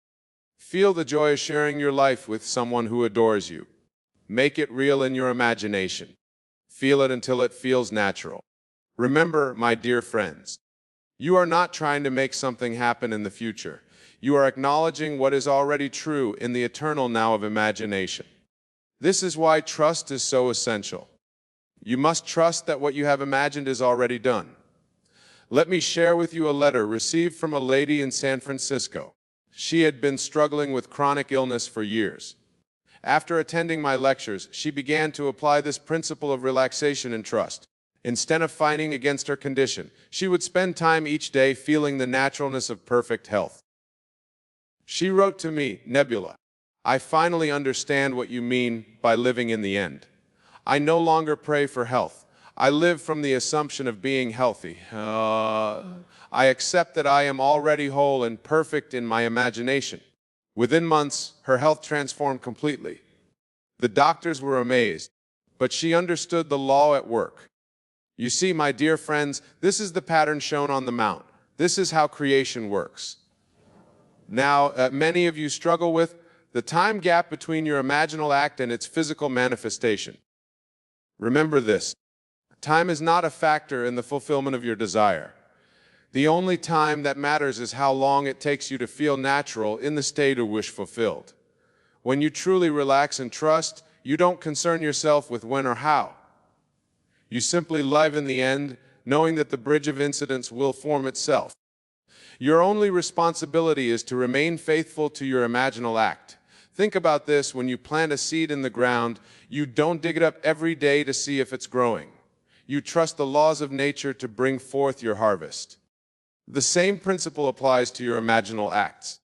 Feel the joy of sharing your life with someone who adores you. Make it real in your imagination. Feel it until it feels natural. Remember, my dear friends, you are not trying to make something happen in the future. You are acknowledging what is already true in the eternal now of imagination. This is why trust is so essential. You must trust that what you have imagined is already done. Let me share with you a letter received from a lady in San Francisco. She had been struggling with chronic illness for years. After attending my lectures, she began to apply this principle of relaxation and trust. Instead of fighting against her condition, she would spend time each day feeling the naturalness of perfect health. She wrote to me, "Nebula, I finally understand what you mean by living in the end. I no longer pray for health. I live from the assumption of being healthy. I accept that I am already whole and perfect in my imagination." Within months, her health transformed completely. The doctors were amazed, but she understood the law at work. You see, my dear friends, this is the pattern shown on the mount. This is how creation works. Now, many of you struggle with the time gap between your imaginal act and its physical manifestation. Remember this. Time is not a factor in the fulfillment of your desire. The only time that matters is how long it takes you to feel natural in the state of wish fulfilled. When you truly relax and trust, you don't concern yourself with when or how. You simply live in the end, knowing that the bridge of incidents will form itself. Your only responsibility is to remain faithful to your imaginal act. Think about this: when you plant a seed in the ground, you don't dig it up every day to see if it's growing. You trust the laws of nature to bring forth your harvest. The same principle applies to your imaginal acts.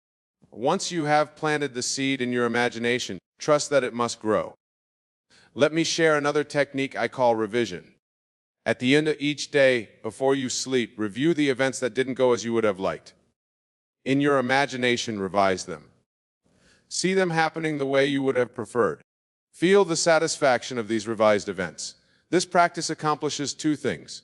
Once you have planted the seed in your imagination, trust that it must grow. Let me share another technique I call revision. At the end of each day, before you sleep, review the events that didn't go as you would have liked. In your imagination, revise them. See them happening the way you would have preferred. Feel the satisfaction of these revised events. This practice accomplishes two things.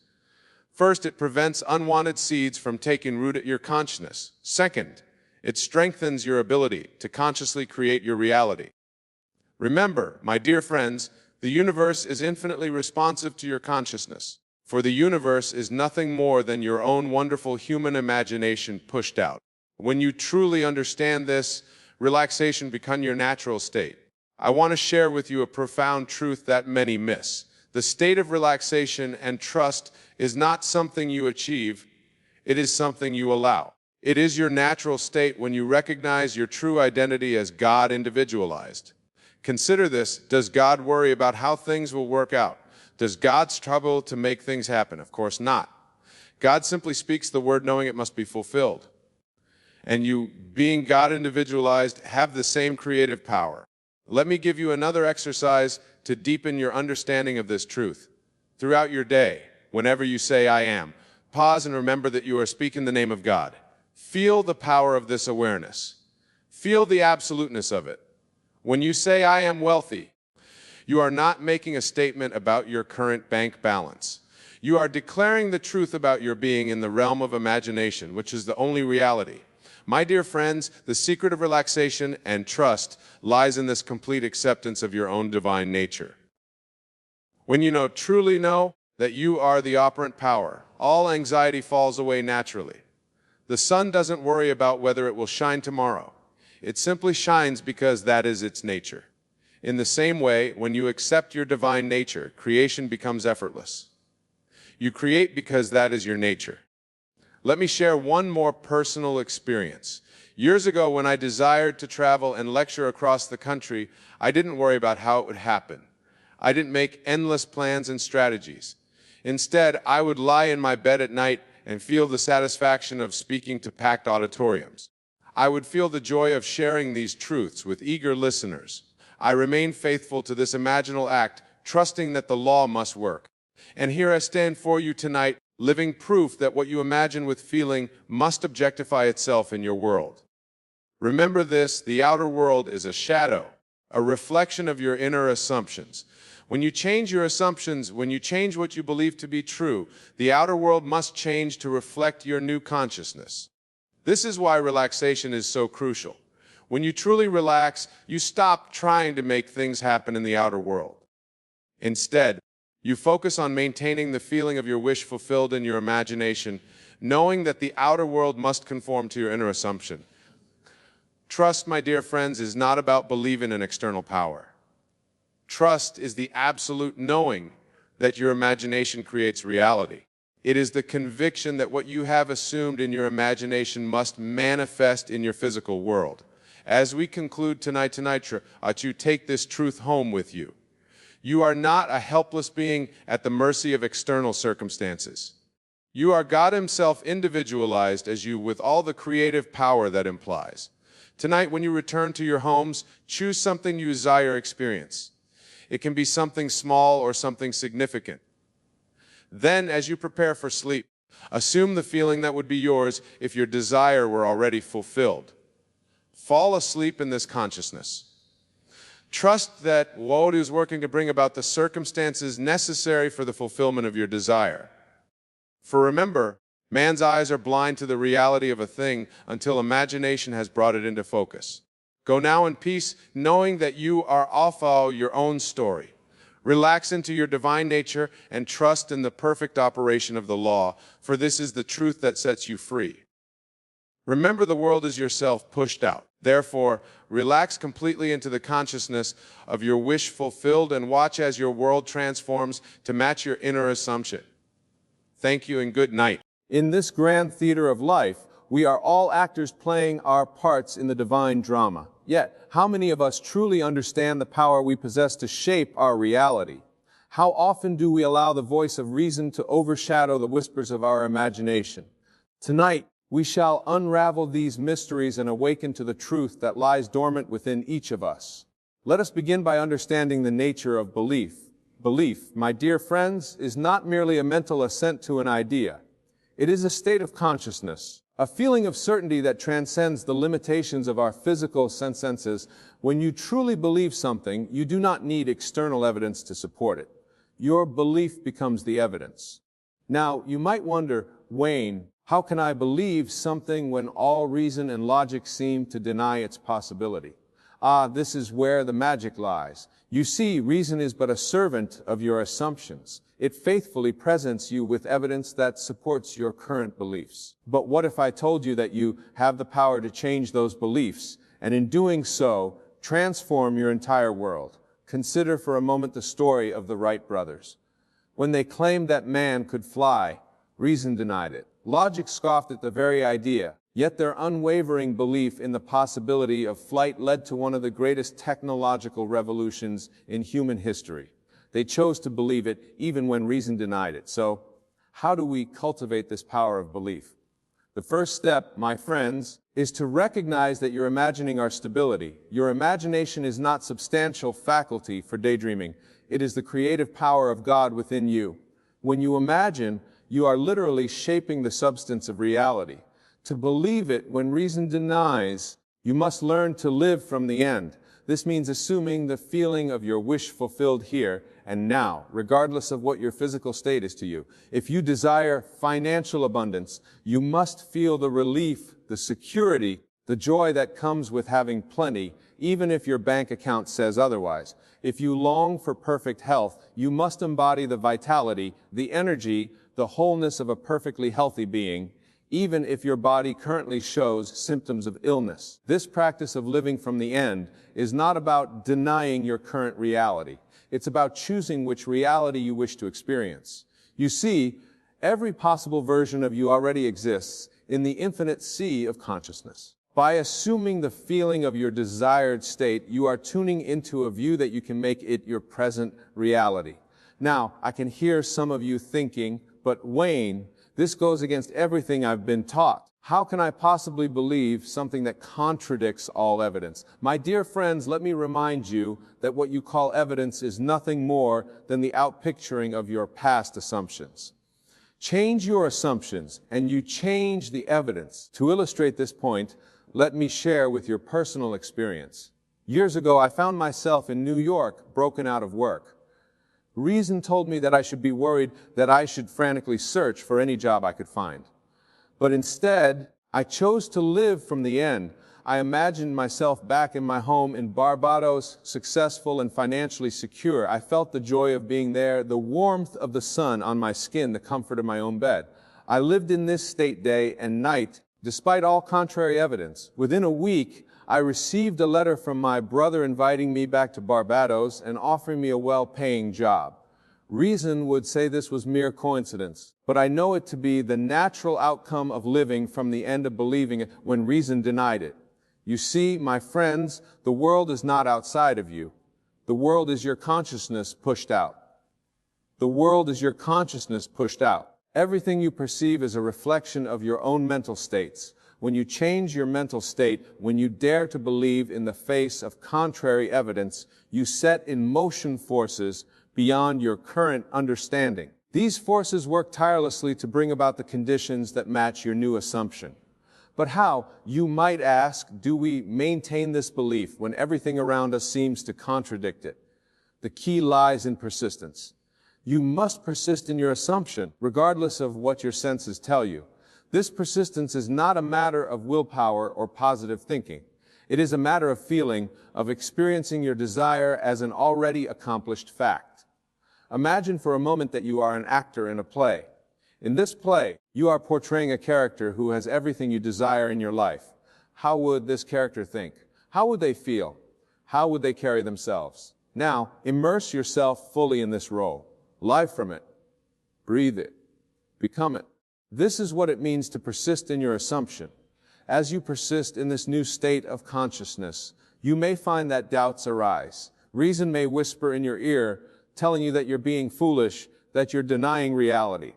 First, it prevents unwanted seeds from taking root at your consciousness. Second, it strengthens your ability to consciously create your reality. Remember, my dear friends, the universe is infinitely responsive to your consciousness, for the universe is nothing more than your own wonderful human imagination pushed out. When you truly understand this, relaxation becomes your natural state. I want to share with you a profound truth that many miss. The state of relaxation and trust is not something you achieve, it is something you allow. It is your natural state when you recognize your true identity as God individualized. Consider this: does God worry about how things will work out? Does God struggle to make things happen? Of course not. God simply speaks the word knowing it must be fulfilled. And you, being God individualized, have the same creative power. Let me give you another exercise to deepen your understanding of this truth. Throughout your day, whenever you say "I am," pause and remember that you are speaking the name of God. Feel the power of this awareness. Feel the absoluteness of it. When you say "I am wealthy," you are not making a statement about your current bank balance. You are declaring the truth about your being in the realm of imagination, which is the only reality. My dear friends, the secret of relaxation and trust lies in this complete acceptance of your own divine nature. When you truly know that you are the operant power, all anxiety falls away naturally. The sun doesn't worry about whether it will shine tomorrow. It simply shines because that is its nature. In the same way, when you accept your divine nature, creation becomes effortless. You create because that is your nature. Let me share one more personal experience. Years ago, when I desired to travel and lecture across the country, I didn't worry about how it would happen. I didn't make endless plans and strategies. Instead, I would lie in my bed at night and feel the satisfaction of speaking to packed auditoriums. I would feel the joy of sharing these truths with eager listeners. I remained faithful to this imaginal act, trusting that the law must work. And here I stand for you tonight, living proof that what you imagine with feeling must objectify itself in your world. Remember this: the outer world is a shadow, a reflection of your inner assumptions. When you change your assumptions, when you change what you believe to be true, the outer world must change to reflect your new consciousness. This is why relaxation is so crucial. When you truly relax, you stop trying to make things happen in the outer world. Instead, you focus on maintaining the feeling of your wish fulfilled in your imagination, knowing that the outer world must conform to your inner assumption. Trust, my dear friends, is not about believing in external power. Trust is the absolute knowing that your imagination creates reality. It is the conviction that what you have assumed in your imagination must manifest in your physical world. As we conclude tonight, you take this truth home with you. You are not a helpless being at the mercy of external circumstances. You are God Himself individualized as you, with all the creative power that implies. Tonight, when you return to your homes, choose something you desire experience. It can be something small or something significant. Then, as you prepare for sleep, assume the feeling that would be yours if your desire were already fulfilled. Fall asleep in this consciousness. Trust that God is working to bring about the circumstances necessary for the fulfillment of your desire. For remember, man's eyes are blind to the reality of a thing until imagination has brought it into focus. Go now in peace, knowing that you are of your own story. Relax into your divine nature and trust in the perfect operation of the law, for this is the truth that sets you free. Remember, the world is yourself pushed out. Therefore, relax completely into the consciousness of your wish fulfilled and watch as your world transforms to match your inner assumption. Thank you and good night. In this grand theater of life, we are all actors playing our parts in the divine drama. Yet, how many of us truly understand the power we possess to shape our reality? How often do we allow the voice of reason to overshadow the whispers of our imagination? Tonight, we shall unravel these mysteries and awaken to the truth that lies dormant within each of us. Let us begin by understanding the nature of belief. Belief, my dear friends, is not merely a mental assent to an idea. It is a state of consciousness, a feeling of certainty that transcends the limitations of our physical senses. When you truly believe something, you do not need external evidence to support it. Your belief becomes the evidence. Now, you might wonder, Wayne, how can I believe something when all reason and logic seem to deny its possibility? This is where the magic lies. You see, reason is but a servant of your assumptions. It faithfully presents you with evidence that supports your current beliefs. But what if I told you that you have the power to change those beliefs, and in doing so, transform your entire world? Consider for a moment the story of the Wright brothers. When they claimed that man could fly, reason denied it. Logic scoffed at the very idea. Yet their unwavering belief in the possibility of flight led to one of the greatest technological revolutions in human history. They chose to believe it even when reason denied it. So, how do we cultivate this power of belief? The first step, my friends, is to recognize that your imagining our stability. Your imagination is not substantial faculty for daydreaming. It is the creative power of God within you. When you imagine, you are literally shaping the substance of reality. To believe it when reason denies, you must learn to live from the end. This means assuming the feeling of your wish fulfilled here and now, regardless of what your physical state is to you. If you desire financial abundance, you must feel the relief, the security, the joy that comes with having plenty, even if your bank account says otherwise. If you long for perfect health, you must embody the vitality, the energy, the wholeness of a perfectly healthy being, even if your body currently shows symptoms of illness. This practice of living from the end is not about denying your current reality. It's about choosing which reality you wish to experience. You see, every possible version of you already exists in the infinite sea of consciousness. By assuming the feeling of your desired state, you are tuning into a view that you can make it your present reality. Now, I can hear some of you thinking, but Wayne, this goes against everything I've been taught. How can I possibly believe something that contradicts all evidence? My dear friends, let me remind you that what you call evidence is nothing more than the outpicturing of your past assumptions. Change your assumptions, and you change the evidence. To illustrate this point, let me share with your personal experience. Years ago, I found myself in New York, broken out of work. Reason told me that I should be worried, that I should frantically search for any job I could find. But instead, I chose to live from the end. I imagined myself back in my home in Barbados, successful and financially secure. I felt the joy of being there, the warmth of the sun on my skin, the comfort of my own bed. I lived in this state day and night, despite all contrary evidence. Within a week, I received a letter from my brother inviting me back to Barbados and offering me a well-paying job. Reason would say this was mere coincidence, but I know it to be the natural outcome of living from the end of believing it when reason denied it. You see, my friends, the world is not outside of you. The world is your consciousness pushed out. The world is your consciousness pushed out. Everything you perceive is a reflection of your own mental states. When you change your mental state, when you dare to believe in the face of contrary evidence, you set in motion forces beyond your current understanding. These forces work tirelessly to bring about the conditions that match your new assumption. But how, you might ask, do we maintain this belief when everything around us seems to contradict it? The key lies in persistence. You must persist in your assumption, regardless of what your senses tell you. This persistence is not a matter of willpower or positive thinking. It is a matter of feeling, of experiencing your desire as an already accomplished fact. Imagine for a moment that you are an actor in a play. In this play, you are portraying a character who has everything you desire in your life. How would this character think? How would they feel? How would they carry themselves? Now, immerse yourself fully in this role. Live from it. Breathe it. Become it. This is what it means to persist in your assumption. As you persist in this new state of consciousness, you may find that doubts arise. Reason may whisper in your ear, telling you that you're being foolish, that you're denying reality.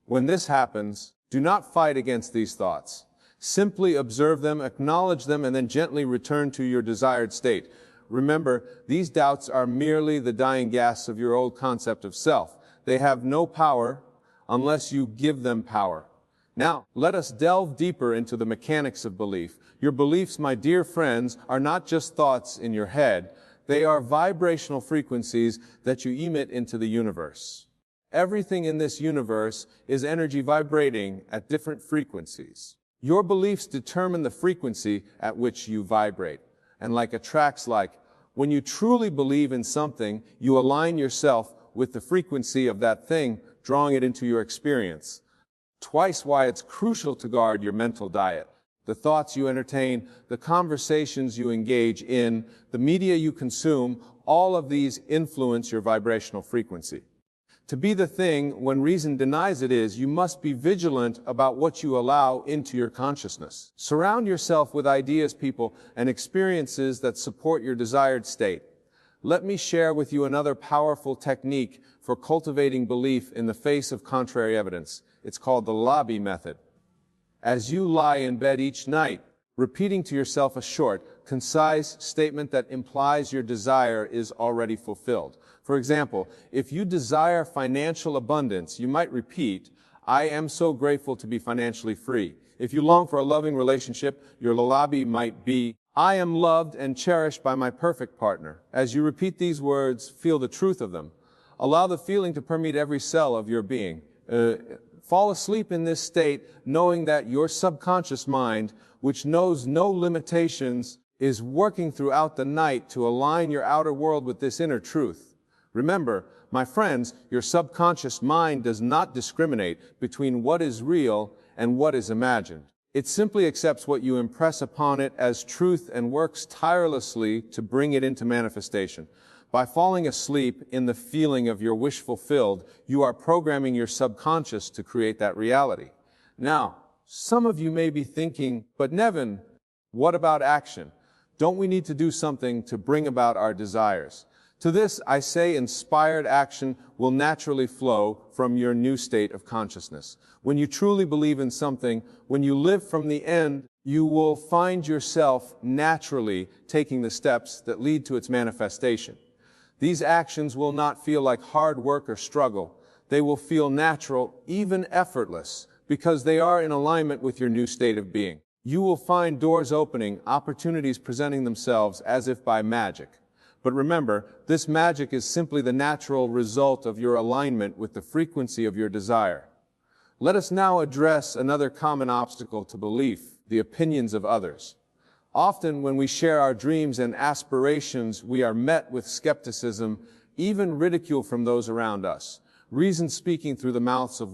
When this happens, do not fight against these thoughts. Simply observe them, acknowledge them, and then gently return to your desired state. Remember, these doubts are merely the dying gasps of your old concept of self. They have no power unless you give them power. Now, let us delve deeper into the mechanics of belief. Your beliefs, my dear friends, are not just thoughts in your head. They are vibrational frequencies that you emit into the universe. Everything in this universe is energy vibrating at different frequencies. Your beliefs determine the frequency at which you vibrate. And like attracts like, when you truly believe in something, you align yourself with the frequency of that thing, drawing it into your experience. Twice why it's crucial to guard your mental diet. The thoughts you entertain, the conversations you engage in, the media you consume, all of these influence your vibrational frequency. To be the thing when reason denies it is, you must be vigilant about what you allow into your consciousness. Surround yourself with ideas, people, and experiences that support your desired state. Let me share with you another powerful technique for cultivating belief in the face of contrary evidence. It's called the lobby method. As you lie in bed each night, repeating to yourself a short, concise statement that implies your desire is already fulfilled. For example, if you desire financial abundance, you might repeat, "I am so grateful to be financially free." If you long for a loving relationship, your lullaby might be, "I am loved and cherished by my perfect partner." As you repeat these words, feel the truth of them. Allow the feeling to permeate every cell of your being. Fall asleep in this state, knowing that your subconscious mind, which knows no limitations, is working throughout the night to align your outer world with this inner truth. Remember, my friends, your subconscious mind does not discriminate between what is real and what is imagined. It simply accepts what you impress upon it as truth and works tirelessly to bring it into manifestation. By falling asleep in the feeling of your wish fulfilled, you are programming your subconscious to create that reality. Now, some of you may be thinking, "But Nevin, what about action? Don't we need to do something to bring about our desires?" To this, I say inspired action will naturally flow from your new state of consciousness. When you truly believe in something, when you live from the end, you will find yourself naturally taking the steps that lead to its manifestation. These actions will not feel like hard work or struggle. They will feel natural, even effortless, because they are in alignment with your new state of being. You will find doors opening, opportunities presenting themselves as if by magic. But remember, this magic is simply the natural result of your alignment with the frequency of your desire. Let us now address another common obstacle to belief, the opinions of others. Often when we share our dreams and aspirations, we are met with skepticism, even ridicule from those around us. Reason speaking through the mouths of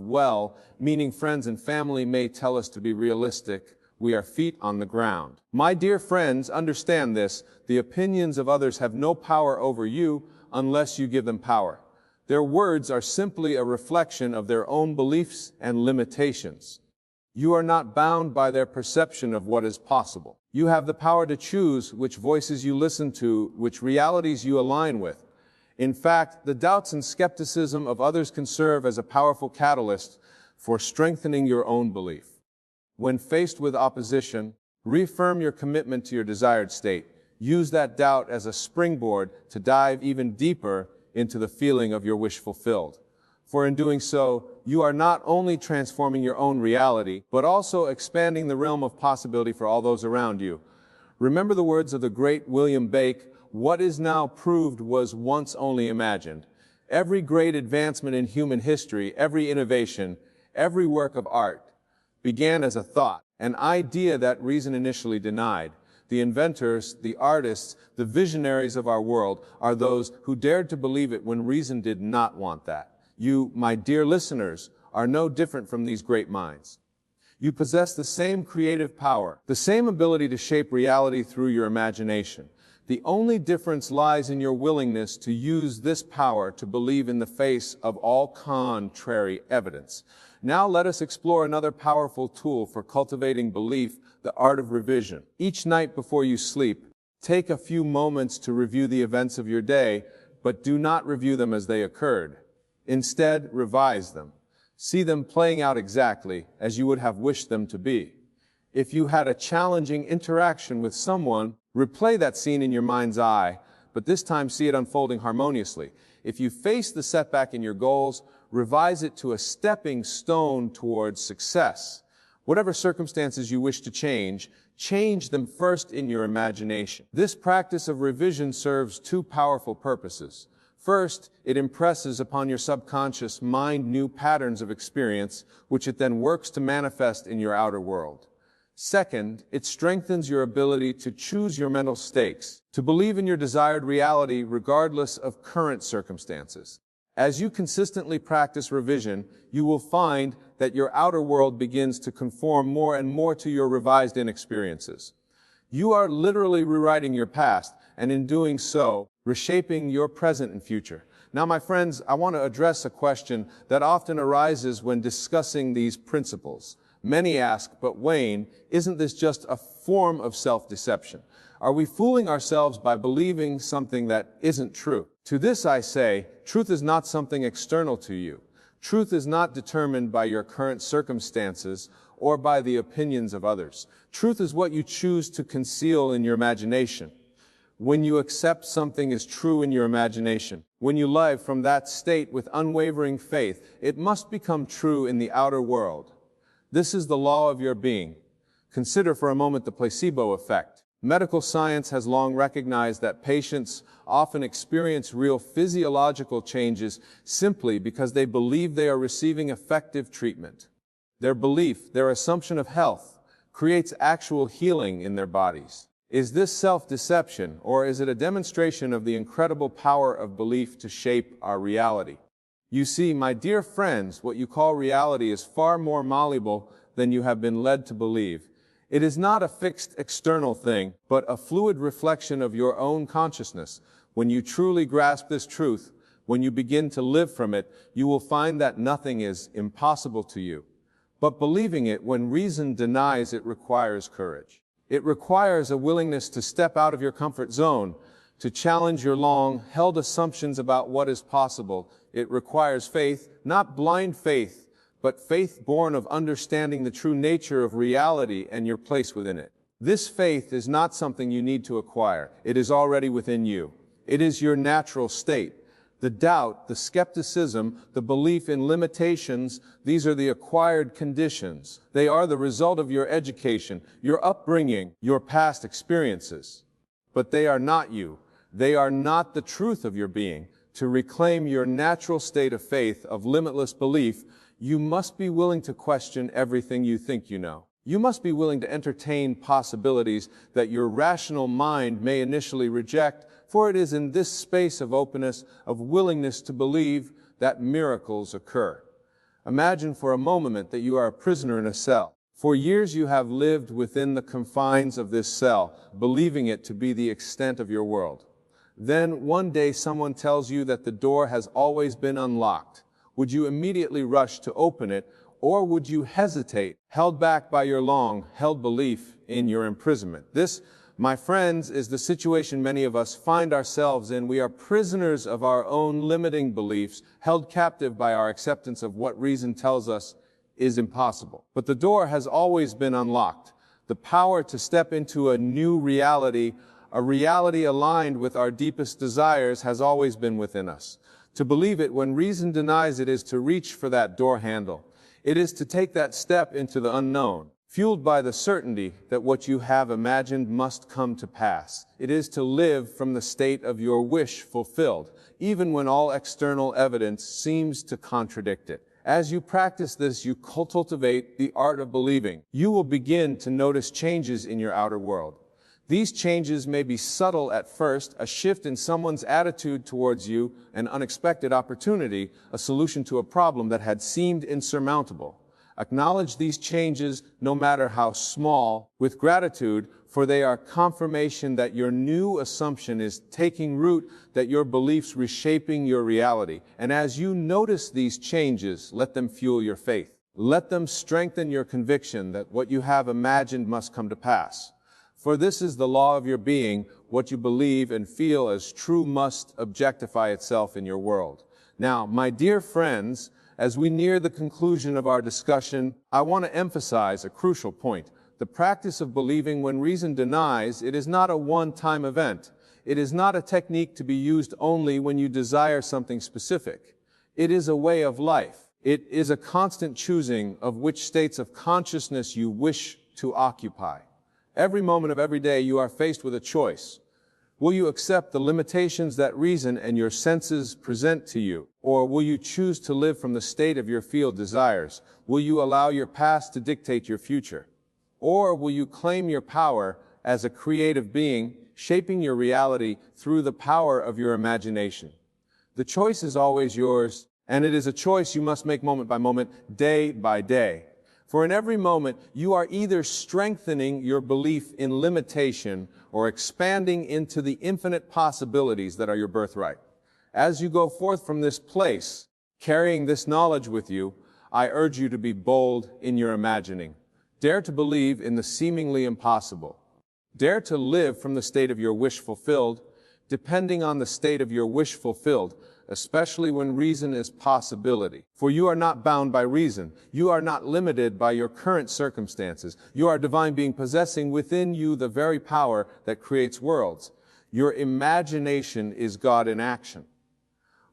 meaning friends and family, may tell us to be realistic. We are feet on the ground. My dear friends, understand this. The opinions of others have no power over you unless you give them power. Their words are simply a reflection of their own beliefs and limitations. You are not bound by their perception of what is possible. You have the power to choose which voices you listen to, which realities you align with. In fact, the doubts and skepticism of others can serve as a powerful catalyst for strengthening your own belief. When faced with opposition, reaffirm your commitment to your desired state. Use that doubt as a springboard to dive even deeper into the feeling of your wish fulfilled. For in doing so, you are not only transforming your own reality, but also expanding the realm of possibility for all those around you. Remember the words of the great William Bake, "What is now proved was once only imagined." Every great advancement in human history, every innovation, every work of art, began as a thought, an idea that reason initially denied. The inventors, the artists, the visionaries of our world are those who dared to believe it when reason did not want that. You, my dear listeners, are no different from these great minds. You possess the same creative power, the same ability to shape reality through your imagination. The only difference lies in your willingness to use this power to believe in the face of all contrary evidence. Now let us explore another powerful tool for cultivating belief, the art of revision. Each night before you sleep, take a few moments to review the events of your day, but do not review them as they occurred. Instead, revise them. See them playing out exactly as you would have wished them to be. If you had a challenging interaction with someone, replay that scene in your mind's eye, but this time see it unfolding harmoniously. If you face the setback in your goals, revise it to a stepping stone towards success. Whatever circumstances you wish to change them first in your imagination. This practice of revision serves two powerful purposes. First, it impresses upon your subconscious mind new patterns of experience, which it then works to manifest in your outer world. Second, it strengthens your ability to choose your mental stakes, to believe in your desired reality regardless of current circumstances. As you consistently practice revision, you will find that your outer world begins to conform more and more to your revised-in experiences. You are literally rewriting your past, and in doing so, reshaping your present and future. Now, my friends, I want to address a question that often arises when discussing these principles. Many ask, but Wayne, isn't this just a form of self-deception? Are we fooling ourselves by believing something that isn't true? To this I say, truth is not something external to you. Truth is not determined by your current circumstances or by the opinions of others. Truth is what you choose to conceal in your imagination. When you accept something is true in your imagination, when you live from that state with unwavering faith, it must become true in the outer world. This is the law of your being. Consider for a moment the placebo effect. Medical science has long recognized that patients often experience real physiological changes simply because they believe they are receiving effective treatment. Their belief, their assumption of health, creates actual healing in their bodies. Is this self-deception, or is it a demonstration of the incredible power of belief to shape our reality? You see, my dear friends, what you call reality is far more malleable than you have been led to believe. It is not a fixed external thing, but a fluid reflection of your own consciousness. When you truly grasp this truth, when you begin to live from it, you will find that nothing is impossible to you. But believing it when reason denies it requires courage. It requires a willingness to step out of your comfort zone, to challenge your long-held assumptions about what is possible. It requires faith, not blind faith, but faith born of understanding the true nature of reality and your place within it. This faith is not something you need to acquire. It is already within you. It is your natural state. The doubt, the skepticism, the belief in limitations, these are the acquired conditions. They are the result of your education, your upbringing, your past experiences. But they are not you. They are not the truth of your being. To reclaim your natural state of faith, of limitless belief, you must be willing to question everything you think you know. You must be willing to entertain possibilities that your rational mind may initially reject, for it is in this space of openness, of willingness to believe, that miracles occur. Imagine for a moment that you are a prisoner in a cell. For years you have lived within the confines of this cell, believing it to be the extent of your world. Then one day someone tells you that the door has always been unlocked. Would you immediately rush to open it, or would you hesitate, held back by your long-held belief in your imprisonment? This, my friends, is the situation many of us find ourselves in. We are prisoners of our own limiting beliefs, held captive by our acceptance of what reason tells us is impossible. But the door has always been unlocked. The power to step into a new reality, a reality aligned with our deepest desires, has always been within us. To believe it when reason denies it is to reach for that door handle. It is to take that step into the unknown, fueled by the certainty that what you have imagined must come to pass. It is to live from the state of your wish fulfilled, even when all external evidence seems to contradict it. As you practice this, you cultivate the art of believing. You will begin to notice changes in your outer world. These changes may be subtle at first, a shift in someone's attitude towards you, an unexpected opportunity, a solution to a problem that had seemed insurmountable. Acknowledge these changes, no matter how small, with gratitude, for they are confirmation that your new assumption is taking root, that your beliefs reshaping your reality. And as you notice these changes, let them fuel your faith. Let them strengthen your conviction that what you have imagined must come to pass. For this is the law of your being. What you believe and feel as true must objectify itself in your world. Now, my dear friends, as we near the conclusion of our discussion, I want to emphasize a crucial point. The practice of believing when reason denies, it is not a one-time event. It is not a technique to be used only when you desire something specific. It is a way of life. It is a constant choosing of which states of consciousness you wish to occupy. Every moment of every day you are faced with a choice. Will you accept the limitations that reason and your senses present to you? Or will you choose to live from the state of your field desires? Will you allow your past to dictate your future? Or will you claim your power as a creative being, shaping your reality through the power of your imagination? The choice is always yours, and it is a choice you must make moment by moment, day by day. For in every moment, you are either strengthening your belief in limitation or expanding into the infinite possibilities that are your birthright. As you go forth from this place, carrying this knowledge with you, I urge you to be bold in your imagining. Dare to believe in the seemingly impossible. Dare to live from the state of your wish fulfilled, depending on the state of your wish fulfilled, especially when reason is possibility. For you are not bound by reason. You are not limited by your current circumstances. You are a divine being possessing within you the very power that creates worlds. Your imagination is God in action.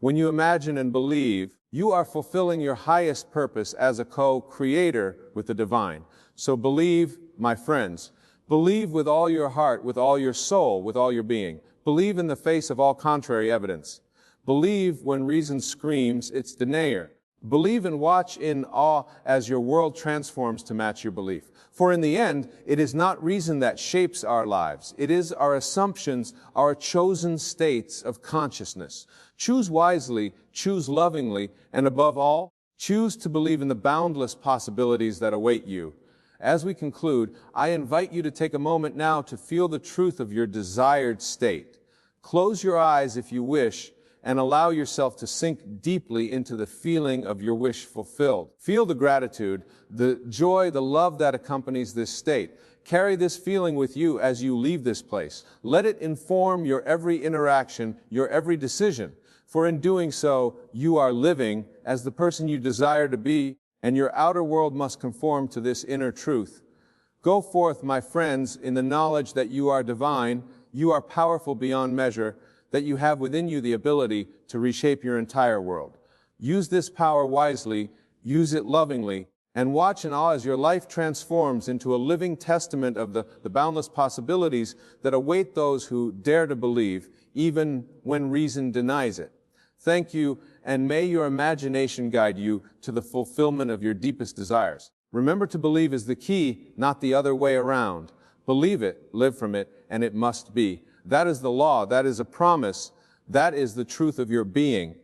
When you imagine and believe, you are fulfilling your highest purpose as a co-creator with the divine. So believe, my friends. Believe with all your heart, with all your soul, with all your being. Believe in the face of all contrary evidence. Believe when reason screams its denier. Believe and watch in awe as your world transforms to match your belief. For in the end, it is not reason that shapes our lives. It is our assumptions, our chosen states of consciousness. Choose wisely, choose lovingly, and above all, choose to believe in the boundless possibilities that await you. As we conclude, I invite you to take a moment now to feel the truth of your desired state. Close your eyes if you wish, and allow yourself to sink deeply into the feeling of your wish fulfilled. Feel the gratitude, the joy, the love that accompanies this state. Carry this feeling with you as you leave this place. Let it inform your every interaction, your every decision. For in doing so, you are living as the person you desire to be, and your outer world must conform to this inner truth. Go forth, my friends, in the knowledge that you are divine, you are powerful beyond measure, that you have within you the ability to reshape your entire world. Use this power wisely, use it lovingly, and watch in awe as your life transforms into a living testament of the boundless possibilities that await those who dare to believe, even when reason denies it. Thank you, and may your imagination guide you to the fulfillment of your deepest desires. Remember, to believe is the key, not the other way around. Believe it, live from it, and it must be. That is the law, that is a promise, that is the truth of your being.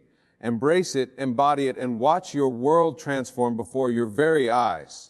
Embrace it, embody it, and watch your world transform before your very eyes.